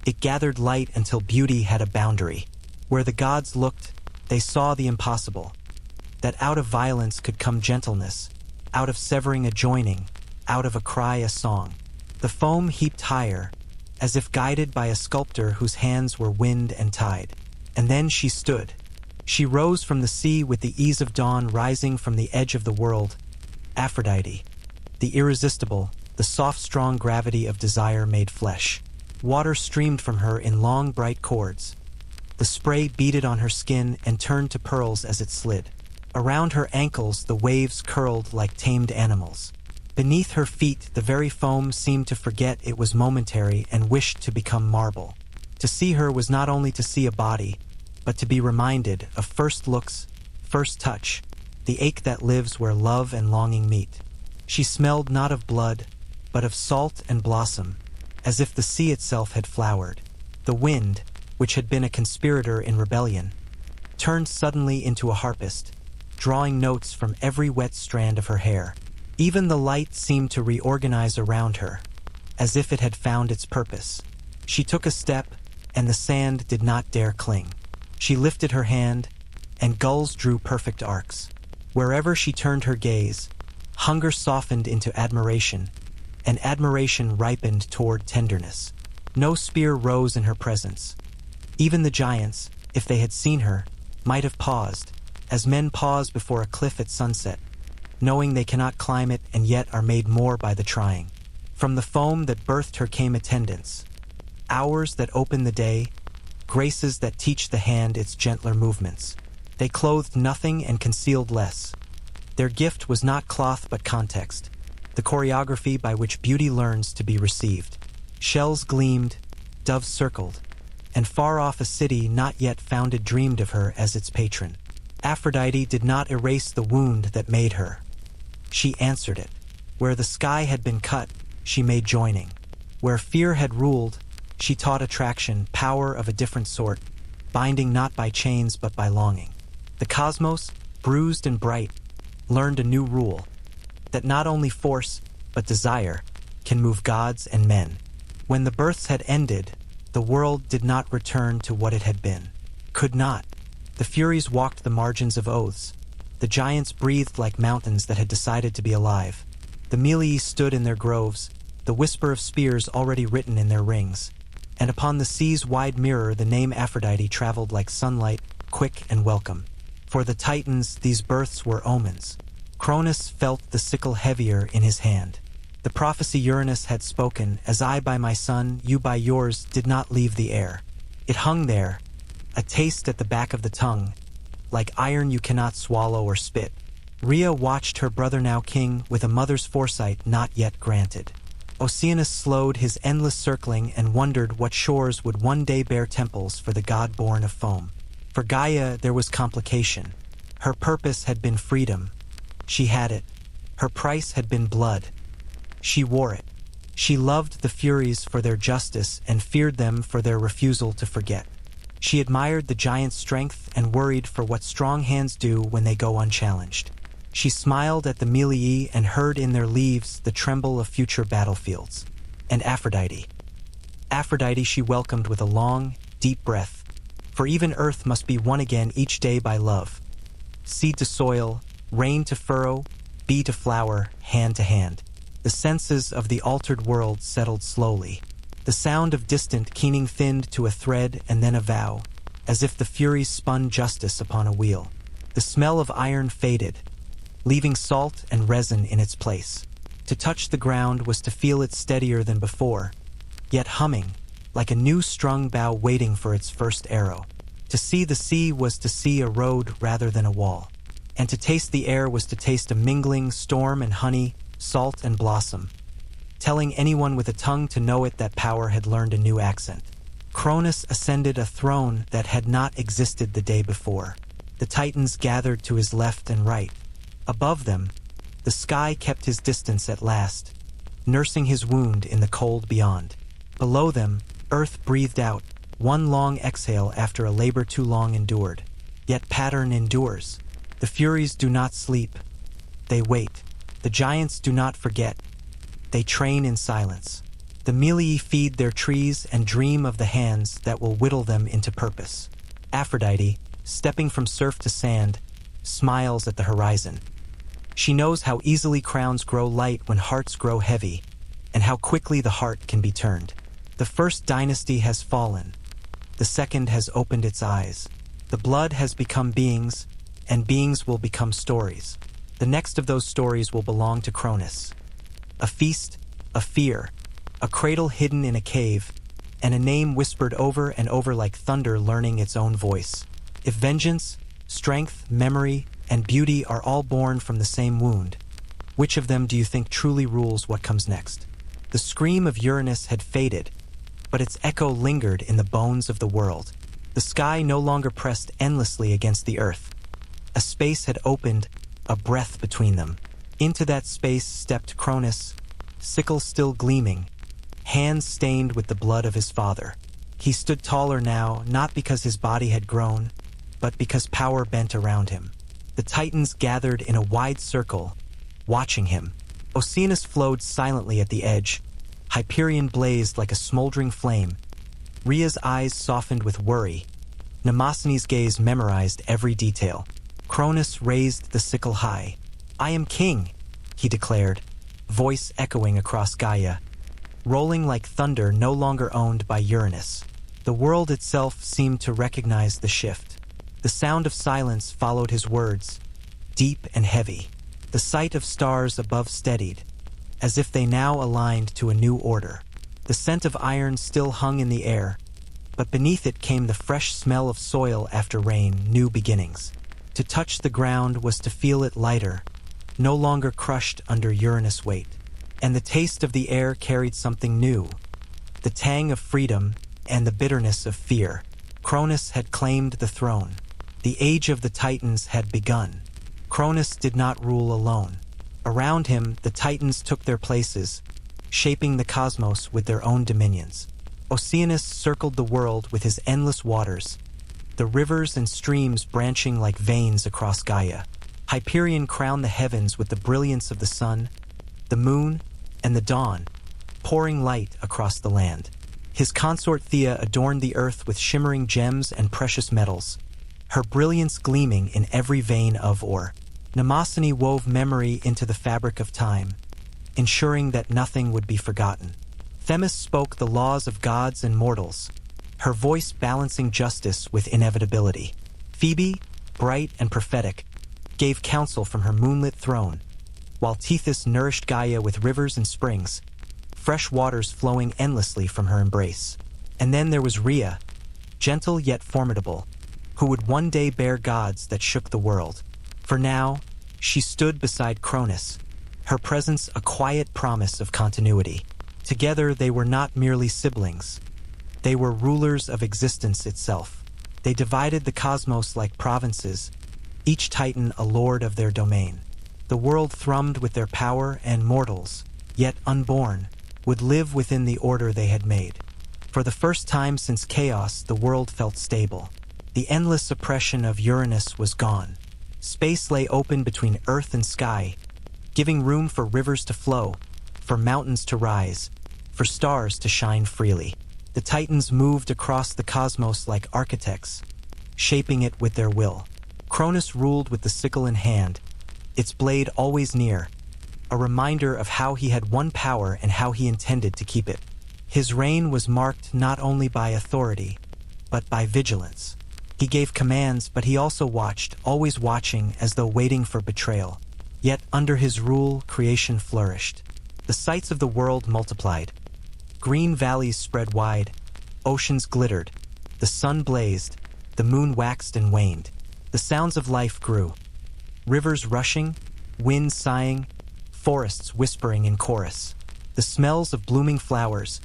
It gathered light until beauty had a boundary. Where the gods looked, they saw the impossible. That out of violence could come gentleness, out of severing a joining, out of a cry a song. The foam heaped higher, as if guided by a sculptor whose hands were wind and tide. And then she stood. She rose from the sea with the ease of dawn rising from the edge of the world. Aphrodite, the irresistible, the soft strong gravity of desire made flesh. Water streamed from her in long bright cords. The spray beaded on her skin and turned to pearls as it slid. Around her ankles the waves curled like tamed animals. Beneath her feet the very foam seemed to forget it was momentary and wished to become marble. To see her was not only to see a body, but to be reminded of first looks, first touch, the ache that lives where love and longing meet. She smelled not of blood, but of salt and blossom, as if the sea itself had flowered. The wind, which had been a conspirator in rebellion, turned suddenly into a harpist, drawing notes from every wet strand of her hair. Even the light seemed to reorganize around her, as if it had found its purpose. She took a step, and the sand did not dare cling. She lifted her hand, and gulls drew perfect arcs. Wherever she turned her gaze, hunger softened into admiration, and admiration ripened toward tenderness. No spear rose in her presence. Even the giants, if they had seen her, might have paused, as men pause before a cliff at sunset, knowing they cannot climb it and yet are made more by the trying. From the foam that birthed her came attendants, hours that open the day, graces that teach the hand its gentler movements. They clothed nothing and concealed less. Their gift was not cloth but context, the choreography by which beauty learns to be received. Shells gleamed, doves circled, and far off a city not yet founded dreamed of her as its patron. Aphrodite did not erase the wound that made her. She answered it. Where the sky had been cut, she made joining. Where fear had ruled, she taught attraction, power of a different sort, binding not by chains but by longing. The cosmos, bruised and bright, learned a new rule, that not only force, but desire, can move gods and men. When the births had ended, the world did not return to what it had been. Could not. The Furies walked the margins of oaths. The giants breathed like mountains that had decided to be alive. The Melee stood in their groves, the whisper of spears already written in their rings. And upon the sea's wide mirror the name Aphrodite traveled like sunlight, quick and welcome. For the Titans, these births were omens. Cronus felt the sickle heavier in his hand. The prophecy Uranus had spoken, as I by my son, you by yours, did not leave the air. It hung there, a taste at the back of the tongue, like iron you cannot swallow or spit. Rhea watched her brother now king with a mother's foresight not yet granted. Oceanus slowed his endless circling and wondered what shores would one day bear temples for the god born of foam. For Gaia there was complication. Her purpose had been freedom. She had it. Her price had been blood. She wore it. She loved the Furies for their justice and feared them for their refusal to forget. She admired the giant's strength and worried for what strong hands do when they go unchallenged. She smiled at the Melee and heard in their leaves the tremble of future battlefields. And Aphrodite. Aphrodite she welcomed with a long, deep breath, for even earth must be won again each day by love. Seed to soil, rain to furrow, bee to flower, hand to hand. The senses of the altered world settled slowly. The sound of distant keening thinned to a thread and then a vow, as if the Furies spun justice upon a wheel. The smell of iron faded, leaving salt and resin in its place. To touch the ground was to feel it steadier than before, yet humming, like a new strung bow waiting for its first arrow. To see the sea was to see a road rather than a wall. And to taste the air was to taste a mingling storm and honey, salt and blossom, telling anyone with a tongue to know it that power had learned a new accent. Cronus ascended a throne that had not existed the day before. The Titans gathered to his left and right. Above them, the sky kept his distance at last, nursing his wound in the cold beyond. Below them, earth breathed out, one long exhale after a labor too long endured. Yet pattern endures. The Furies do not sleep. They wait. The giants do not forget. They train in silence. The Melee feed their trees and dream of the hands that will whittle them into purpose. Aphrodite, stepping from surf to sand, smiles at the horizon. She knows how easily crowns grow light when hearts grow heavy, and how quickly the heart can be turned. The first dynasty has fallen. The second has opened its eyes. The blood has become beings, and beings will become stories. The next of those stories will belong to Cronus. A feast, a fear, a cradle hidden in a cave, and a name whispered over and over like thunder learning its own voice. If vengeance, strength, memory, and beauty are all born from the same wound, which of them do you think truly rules what comes next? The scream of Uranus had faded, but its echo lingered in the bones of the world. The sky no longer pressed endlessly against the earth. A space had opened, a breath between them. Into that space stepped Cronus, sickle still gleaming, hands stained with the blood of his father. He stood taller now, not because his body had grown, but because power bent around him. The Titans gathered in a wide circle, watching him. Oceanus flowed silently at the edge. Hyperion blazed like a smoldering flame. Rhea's eyes softened with worry. Mnemosyne's gaze memorized every detail. Cronus raised the sickle high. "I am king," he declared, voice echoing across Gaia, rolling like thunder no longer owned by Uranus. The world itself seemed to recognize the shift. The sound of silence followed his words, deep and heavy. The sight of stars above steadied, as if they now aligned to a new order. The scent of iron still hung in the air, but beneath it came the fresh smell of soil after rain, new beginnings. To touch the ground was to feel it lighter, no longer crushed under Uranus' weight. And the taste of the air carried something new, the tang of freedom and the bitterness of fear. Cronus had claimed the throne. The age of the Titans had begun. Cronus did not rule alone. Around him, the Titans took their places, shaping the cosmos with their own dominions. Oceanus circled the world with his endless waters, the rivers and streams branching like veins across Gaia. Hyperion crowned the heavens with the brilliance of the sun, the moon, and the dawn, pouring light across the land. His consort Thea adorned the earth with shimmering gems and precious metals, her brilliance gleaming in every vein of ore. Mnemosyne wove memory into the fabric of time, ensuring that nothing would be forgotten. Themis spoke the laws of gods and mortals, her voice balancing justice with inevitability. Phoebe, bright and prophetic, gave counsel from her moonlit throne, while Tethys nourished Gaia with rivers and springs, fresh waters flowing endlessly from her embrace. And then there was Rhea, gentle yet formidable, who would one day bear gods that shook the world. For now, She stood beside Cronus, her presence a quiet promise of continuity. Together they were not merely siblings. They were rulers of existence itself. They divided the cosmos like provinces, each titan a lord of their domain. The world thrummed with their power, and mortals, yet unborn, would live within the order they had made. For the first time since chaos, the world felt stable. The endless oppression of Uranus was gone. Space lay open between earth and sky, giving room for rivers to flow, for mountains to rise, for stars to shine freely. The Titans moved across the cosmos like architects, shaping it with their will. Cronus ruled with the sickle in hand, its blade always near, a reminder of how he had won power and how he intended to keep it. His reign was marked not only by authority, but by vigilance. He gave commands, but he also watched, always watching as though waiting for betrayal. Yet under his rule, creation flourished. The sights of the world multiplied. Green valleys spread wide, oceans glittered, the sun blazed, the moon waxed and waned. The sounds of life grew. Rivers rushing, winds sighing, forests whispering in chorus. The smells of blooming flowers,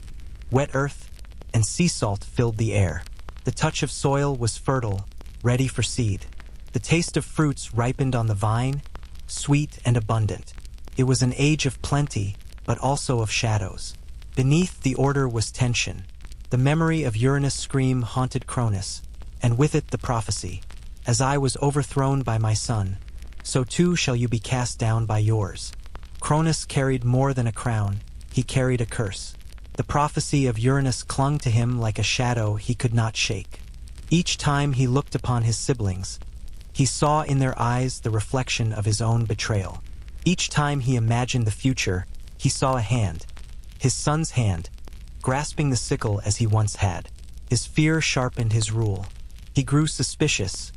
wet earth, and sea salt filled the air. The touch of soil was fertile, ready for seed. The taste of fruits ripened on the vine, sweet and abundant. It was an age of plenty, but also of shadows. Beneath the order was tension. The memory of Uranus' scream haunted Cronus, and with it the prophecy. As I was overthrown by my son, so too shall you be cast down by yours. Cronus carried more than a crown, he carried a curse. The prophecy of Uranus clung to him like a shadow he could not shake. Each time he looked upon his siblings, he saw in their eyes the reflection of his own betrayal. Each time he imagined the future, he saw a hand, his son's hand, grasping the sickle as he once had. His fear sharpened his rule. He grew suspicious,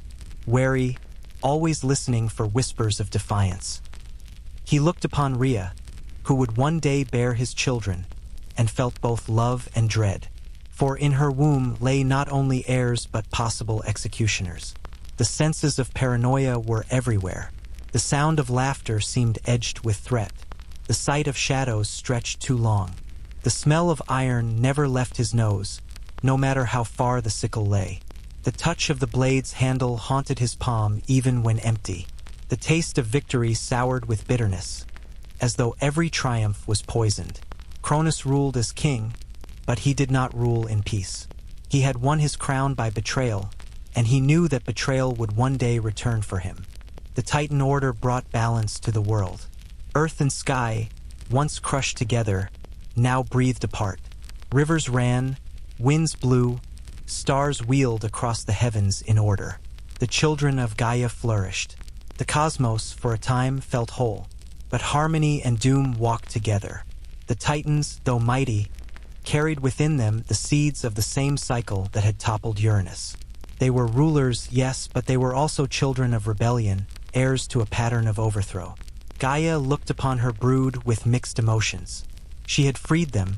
wary, always listening for whispers of defiance. He looked upon Rhea, who would one day bear his children, and felt both love and dread. For in her womb lay not only heirs but possible executioners. The senses of paranoia were everywhere. The sound of laughter seemed edged with threat. The sight of shadows stretched too long. The smell of iron never left his nose, no matter how far the sickle lay. The touch of the blade's handle haunted his palm even when empty. The taste of victory soured with bitterness, as though every triumph was poisoned. Cronus ruled as king, but he did not rule in peace. He had won his crown by betrayal, and he knew that betrayal would one day return for him. The Titan order brought balance to the world. Earth and sky, once crushed together, now breathed apart. Rivers ran, winds blew, stars wheeled across the heavens in order. The children of Gaia flourished. The cosmos, for a time, felt whole, but harmony and doom walked together. The Titans, though mighty, carried within them the seeds of the same cycle that had toppled Uranus. They were rulers, yes, but they were also children of rebellion, heirs to a pattern of overthrow. Gaia looked upon her brood with mixed emotions. She had freed them,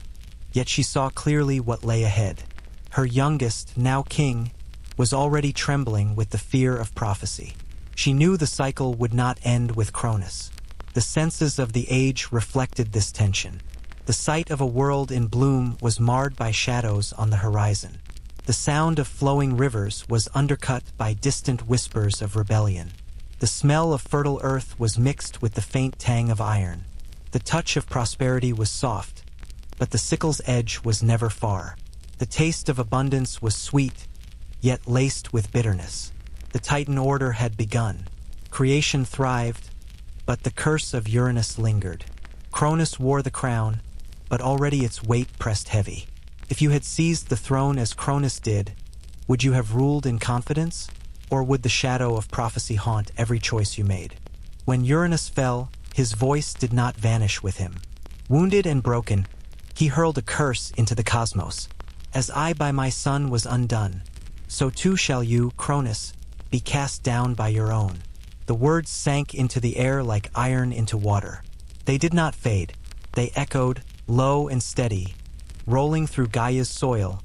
yet she saw clearly what lay ahead. Her youngest, now king, was already trembling with the fear of prophecy. She knew the cycle would not end with Cronus. The senses of the age reflected this tension. The sight of a world in bloom was marred by shadows on the horizon. The sound of flowing rivers was undercut by distant whispers of rebellion. The smell of fertile earth was mixed with the faint tang of iron. The touch of prosperity was soft, but the sickle's edge was never far. The taste of abundance was sweet, yet laced with bitterness. The Titan order had begun. Creation thrived, but the curse of Uranus lingered. Cronus wore the crown, but already its weight pressed heavy. If you had seized the throne as Cronus did, would you have ruled in confidence? Or would the shadow of prophecy haunt every choice you made? When Uranus fell, his voice did not vanish with him. Wounded and broken, he hurled a curse into the cosmos. As I by my son was undone, so too shall you, Cronus, be cast down by your own. The words sank into the air like iron into water. They did not fade. They echoed, low and steady, rolling through Gaia's soil,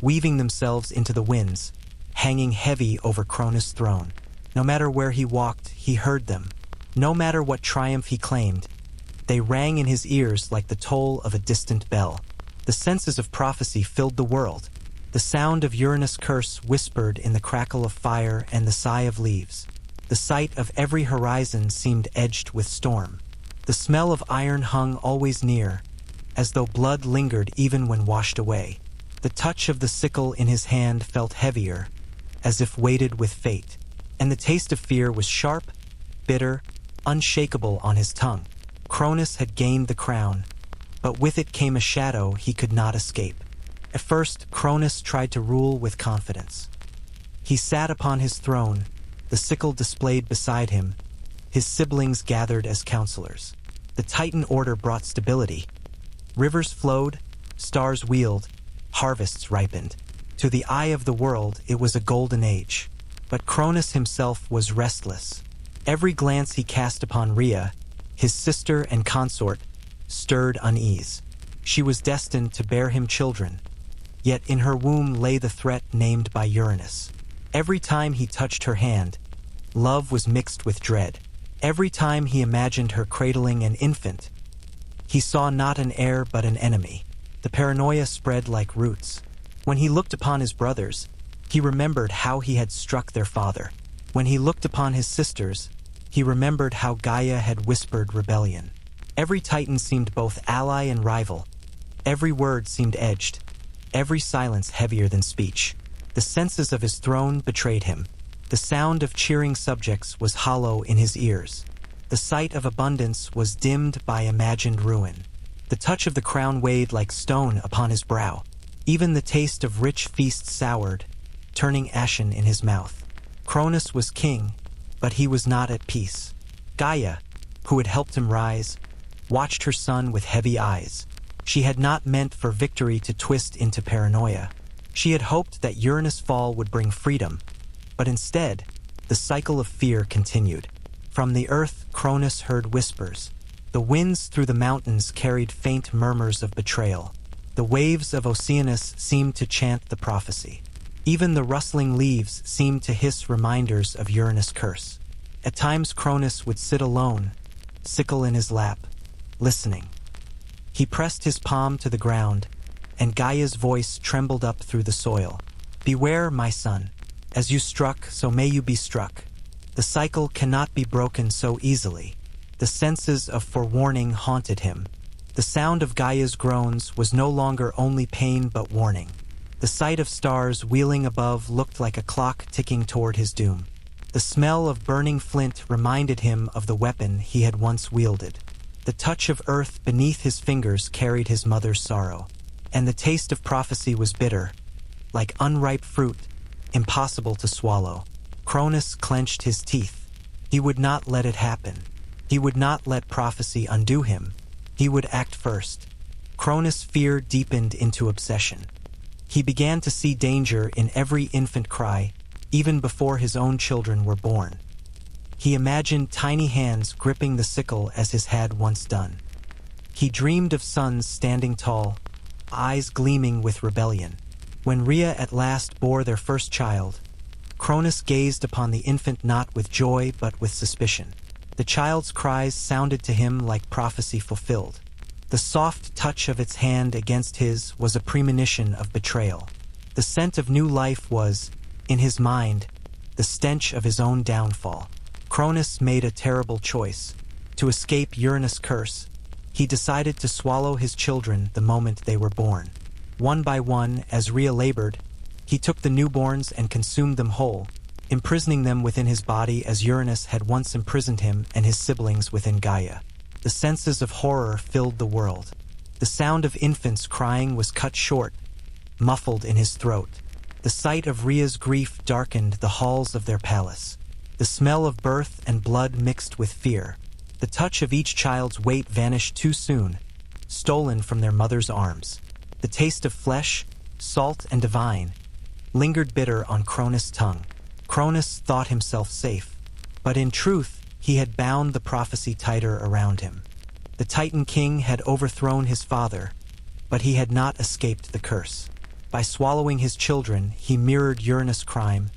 weaving themselves into the winds, hanging heavy over Cronus' throne. No matter where he walked, he heard them, No matter what triumph he claimed, they rang in his ears like the toll of a distant bell. The senses of prophecy filled the world. The sound of Uranus' curse whispered in the crackle of fire and the sigh of leaves. The sight of every horizon seemed edged with storm. The smell of iron hung always near, as though blood lingered even when washed away. The touch of the sickle in his hand felt heavier, as if weighted with fate. And the taste of fear was sharp, bitter, unshakable on his tongue. Cronus had gained the crown, but with it came a shadow he could not escape. At first, Cronus tried to rule with confidence. He sat upon his throne, the sickle displayed beside him, his siblings gathered as counselors. The Titan order brought stability. Rivers flowed, stars wheeled, harvests ripened. To the eye of the world, it was a golden age. But Cronus himself was restless. Every glance he cast upon Rhea, his sister and consort, stirred unease. She was destined to bear him children, yet in her womb lay the threat named by Uranus. Every time he touched her hand, love was mixed with dread. Every time he imagined her cradling an infant, he saw not an heir but an enemy. The paranoia spread like roots. When he looked upon his brothers, he remembered how he had struck their father. When he looked upon his sisters, he remembered how Gaia had whispered rebellion. Every Titan seemed both ally and rival. Every word seemed edged, every silence heavier than speech. The senses of his throne betrayed him. The sound of cheering subjects was hollow in his ears. The sight of abundance was dimmed by imagined ruin. The touch of the crown weighed like stone upon his brow. Even the taste of rich feasts soured, turning ashen in his mouth. Cronus was king, but he was not at peace. Gaia, who had helped him rise, watched her son with heavy eyes. She had not meant for victory to twist into paranoia. She had hoped that Uranus' fall would bring freedom, but instead, the cycle of fear continued. From the earth, Cronus heard whispers. The winds through the mountains carried faint murmurs of betrayal. The waves of Oceanus seemed to chant the prophecy. Even the rustling leaves seemed to hiss reminders of Uranus' curse. At times Cronus would sit alone, sickle in his lap, listening. He pressed his palm to the ground, and Gaia's voice trembled up through the soil. "Beware, my son. As you struck, so may you be struck. The cycle cannot be broken so easily." The senses of forewarning haunted him. The sound of Gaia's groans was no longer only pain but warning. The sight of stars wheeling above looked like a clock ticking toward his doom. The smell of burning flint reminded him of the weapon he had once wielded. The touch of earth beneath his fingers carried his mother's sorrow. And the taste of prophecy was bitter, like unripe fruit, impossible to swallow. Cronus clenched his teeth. He would not let it happen. He would not let prophecy undo him. He would act first. Cronus' fear deepened into obsession. He began to see danger in every infant cry, even before his own children were born. He imagined tiny hands gripping the sickle as his had once done. He dreamed of sons standing tall, eyes gleaming with rebellion. When Rhea at last bore their first child, Cronus gazed upon the infant not with joy but with suspicion. The child's cries sounded to him like prophecy fulfilled. The soft touch of its hand against his was a premonition of betrayal. The scent of new life was, in his mind, the stench of his own downfall. Cronus made a terrible choice. To escape Uranus' curse, he decided to swallow his children the moment they were born. One by one, as Rhea labored, he took the newborns and consumed them whole, imprisoning them within his body as Uranus had once imprisoned him and his siblings within Gaia. The senses of horror filled the world. The sound of infants crying was cut short, muffled in his throat. The sight of Rhea's grief darkened the halls of their palace. The smell of birth and blood mixed with fear. The touch of each child's weight vanished too soon, stolen from their mother's arms. The taste of flesh, salt and divine, lingered bitter on Cronus' tongue. Cronus thought himself safe, but in truth, he had bound the prophecy tighter around him. The Titan King had overthrown his father, but he had not escaped the curse. By swallowing his children, he mirrored Uranus' crime,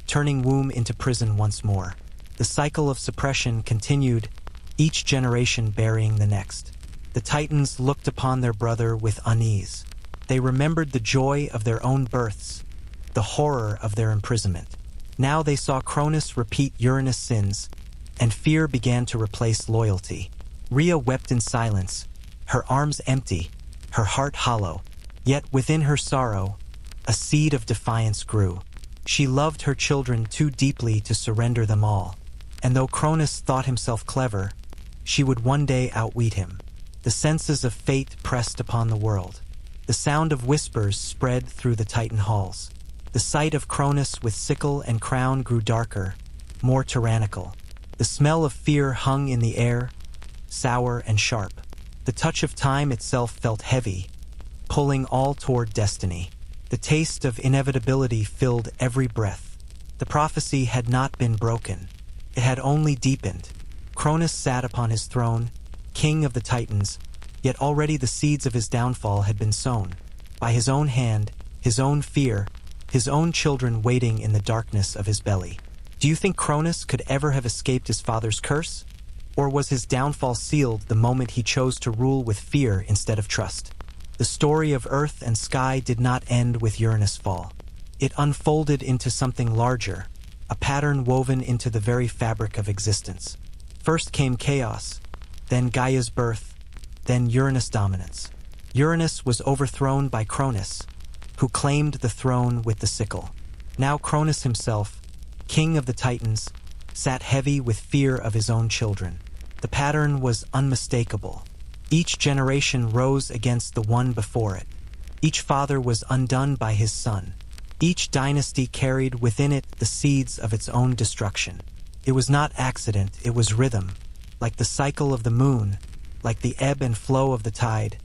turning womb into prison once more. The cycle of suppression continued, each generation burying the next. The Titans looked upon their brother with unease. They remembered the joy of their own births, the horror of their imprisonment. Now they saw Cronus repeat Uranus' sins, and fear began to replace loyalty. Rhea wept in silence, her arms empty, her heart hollow. Yet within her sorrow, a seed of defiance grew. She loved her children too deeply to surrender them all. And though Cronus thought himself clever, she would one day outwit him. The senses of fate pressed upon the world. The sound of whispers spread through the Titan halls. The sight of Cronus with sickle and crown grew darker, more tyrannical. The smell of fear hung in the air, sour and sharp. The touch of time itself felt heavy, pulling all toward destiny. The taste of inevitability filled every breath. The prophecy had not been broken. It had only deepened. Cronus sat upon his throne, king of the Titans, yet already the seeds of his downfall had been sown. By his own hand, his own fear, his own children waiting in the darkness of his belly. Do you think Cronus could ever have escaped his father's curse? Or was his downfall sealed the moment he chose to rule with fear instead of trust? The story of earth and sky did not end with Uranus' fall. It unfolded into something larger, a pattern woven into the very fabric of existence. First came chaos, then Gaia's birth, then Uranus' dominance. Uranus was overthrown by Cronus, who claimed the throne with the sickle. Now Cronus himself, king of the Titans, sat heavy with fear of his own children. The pattern was unmistakable. Each generation rose against the one before it. Each father was undone by his son. Each dynasty carried within it the seeds of its own destruction. It was not accident, it was rhythm. Like the cycle of the moon, like the ebb and flow of the tide,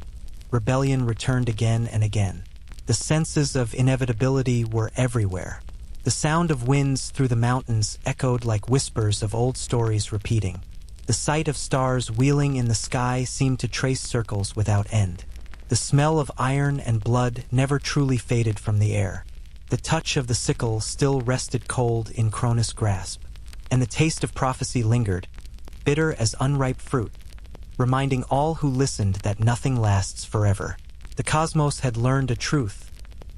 rebellion returned again and again. The senses of inevitability were everywhere. The sound of winds through the mountains echoed like whispers of old stories repeating. The sight of stars wheeling in the sky seemed to trace circles without end. The smell of iron and blood never truly faded from the air. The touch of the sickle still rested cold in Cronus' grasp, and the taste of prophecy lingered, bitter as unripe fruit, reminding all who listened that nothing lasts forever. The cosmos had learned a truth: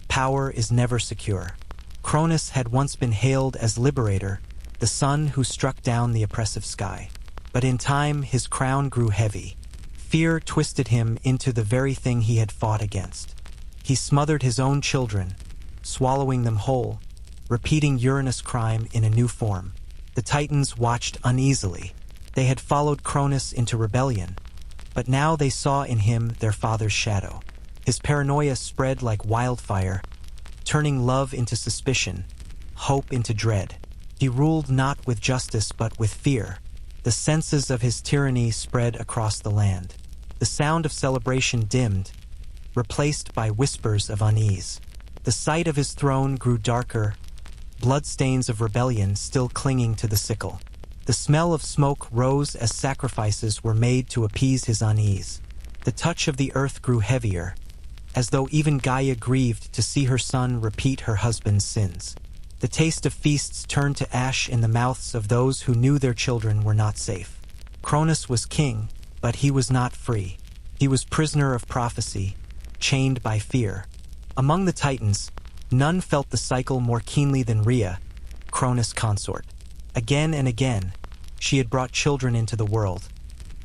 power is never secure. Cronus had once been hailed as liberator, the sun who struck down the oppressive sky. But in time, his crown grew heavy. Fear twisted him into the very thing he had fought against. He smothered his own children, swallowing them whole, repeating Uranus' crime in a new form. The Titans watched uneasily. They had followed Cronus into rebellion, but now they saw in him their father's shadow. His paranoia spread like wildfire, turning love into suspicion, hope into dread. He ruled not with justice but with fear. The senses of his tyranny spread across the land. The sound of celebration dimmed, replaced by whispers of unease. The sight of his throne grew darker, bloodstains of rebellion still clinging to the sickle. The smell of smoke rose as sacrifices were made to appease his unease. The touch of the earth grew heavier, as though even Gaia grieved to see her son repeat her husband's sins. The taste of feasts turned to ash in the mouths of those who knew their children were not safe. Cronus was king, but he was not free. He was prisoner of prophecy, chained by fear. Among the Titans, none felt the cycle more keenly than Rhea, Cronus' consort. Again and again, she had brought children into the world.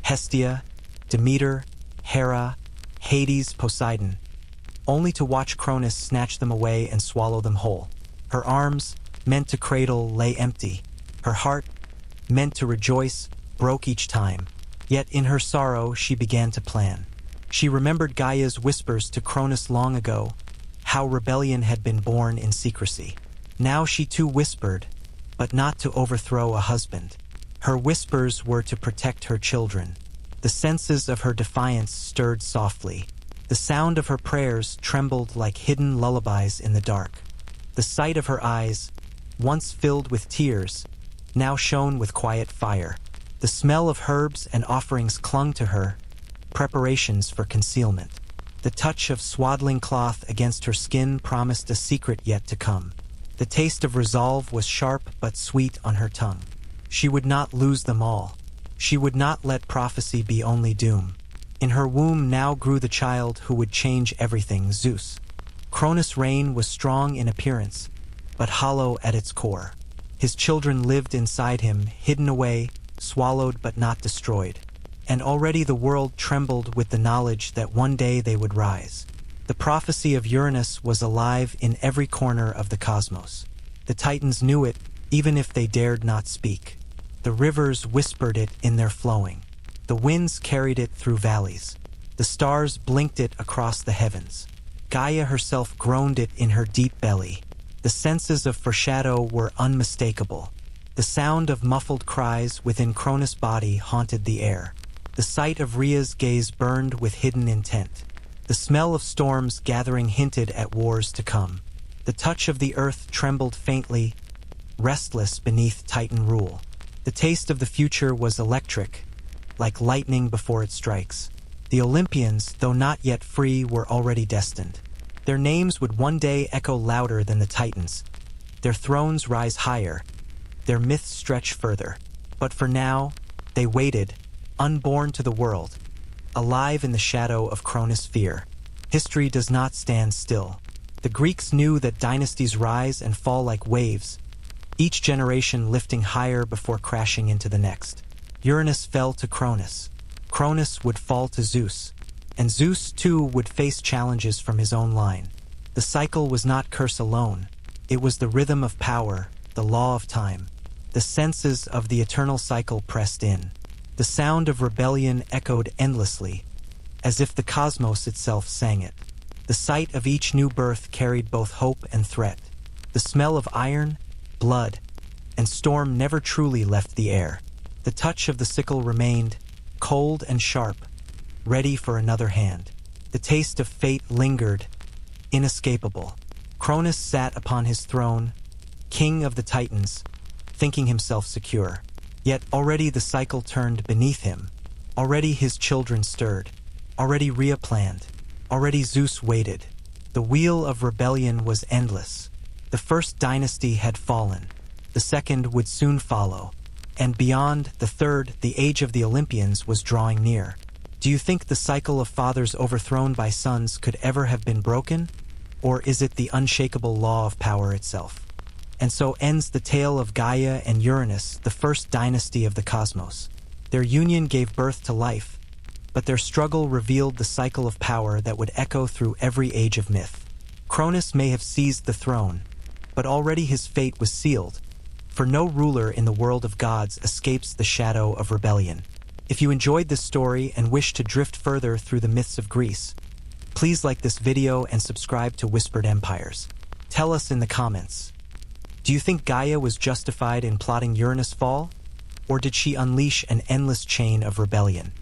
Hestia, Demeter, Hera, Hades, Poseidon, only to watch Cronus snatch them away and swallow them whole. Her arms, meant to cradle, lay empty. Her heart, meant to rejoice, broke each time. Yet in her sorrow she began to plan. She remembered Gaia's whispers to Cronus long ago, how rebellion had been born in secrecy. Now she too whispered, but not to overthrow a husband. Her whispers were to protect her children. The senses of her defiance stirred softly. The sound of her prayers trembled like hidden lullabies in the dark. The sight of her eyes, once filled with tears, now shone with quiet fire. The smell of herbs and offerings clung to her, preparations for concealment. The touch of swaddling cloth against her skin promised a secret yet to come. The taste of resolve was sharp but sweet on her tongue. She would not lose them all. She would not let prophecy be only doom. In her womb now grew the child who would change everything, Zeus. Cronus' reign was strong in appearance, but hollow at its core. His children lived inside him, hidden away, swallowed but not destroyed. And already the world trembled with the knowledge that one day they would rise. The prophecy of Uranus was alive in every corner of the cosmos. The Titans knew it, even if they dared not speak. The rivers whispered it in their flowing. The winds carried it through valleys. The stars blinked it across the heavens. Gaia herself groaned it in her deep belly. The senses of foreshadow were unmistakable. The sound of muffled cries within Cronus' body haunted the air. The sight of Rhea's gaze burned with hidden intent. The smell of storms gathering hinted at wars to come. The touch of the earth trembled faintly, restless beneath Titan rule. The taste of the future was electric, like lightning before it strikes. The Olympians, though not yet free, were already destined. Their names would one day echo louder than the Titans. Their thrones rise higher, their myths stretch further. But for now, they waited, unborn to the world, alive in the shadow of Cronus' fear. History does not stand still. The Greeks knew that dynasties rise and fall like waves, each generation lifting higher before crashing into the next. Uranus fell to Cronus. Cronus would fall to Zeus. And Zeus, too, would face challenges from his own line. The cycle was not curse alone. It was the rhythm of power, the law of time. The senses of the eternal cycle pressed in. The sound of rebellion echoed endlessly, as if the cosmos itself sang it. The sight of each new birth carried both hope and threat. The smell of iron, blood, and storm never truly left the air. The touch of the sickle remained, cold and sharp, ready for another hand. The taste of fate lingered, inescapable. Cronus sat upon his throne, king of the Titans, thinking himself secure. Yet already the cycle turned beneath him. Already his children stirred. Already Rhea planned. Already Zeus waited. The wheel of rebellion was endless. The first dynasty had fallen. The second would soon follow. And beyond, the third, the age of the Olympians, was drawing near. Do you think the cycle of fathers overthrown by sons could ever have been broken? Or is it the unshakable law of power itself? And so ends the tale of Gaia and Uranus, the first dynasty of the cosmos. Their union gave birth to life, but their struggle revealed the cycle of power that would echo through every age of myth. Cronus may have seized the throne, but already his fate was sealed, for no ruler in the world of gods escapes the shadow of rebellion. If you enjoyed this story and wish to drift further through the myths of Greece, please like this video and subscribe to Whispered Empires. Tell us in the comments. Do you think Gaia was justified in plotting Uranus' fall? Or did she unleash an endless chain of rebellion?